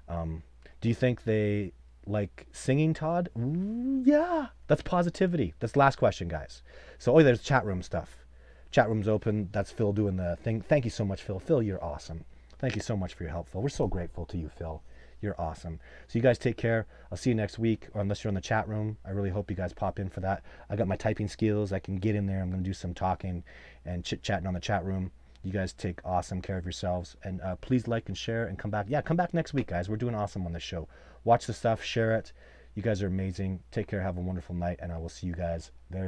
[SPEAKER 1] Um, do you think they like singing, Todd? Ooh, yeah. That's positivity. That's the last question, guys. So, oh, there's chat room stuff. Chat room's open. That's Phil doing the thing. Thank you so much, Phil. Phil, you're awesome. Thank you so much for your help, Phil. We're so grateful to you, Phil. You're awesome. So you guys take care. I'll see you next week, or unless you're in the chat room. I really hope you guys pop in for that. I got my typing skills. I can get in there. I'm going to do some talking and chit-chatting on the chat room. You guys take awesome care of yourselves. And please like and share and come back. Yeah, come back next week, guys. We're doing awesome on this show. Watch the stuff. Share it. You guys are amazing. Take care. Have a wonderful night. And I will see you guys very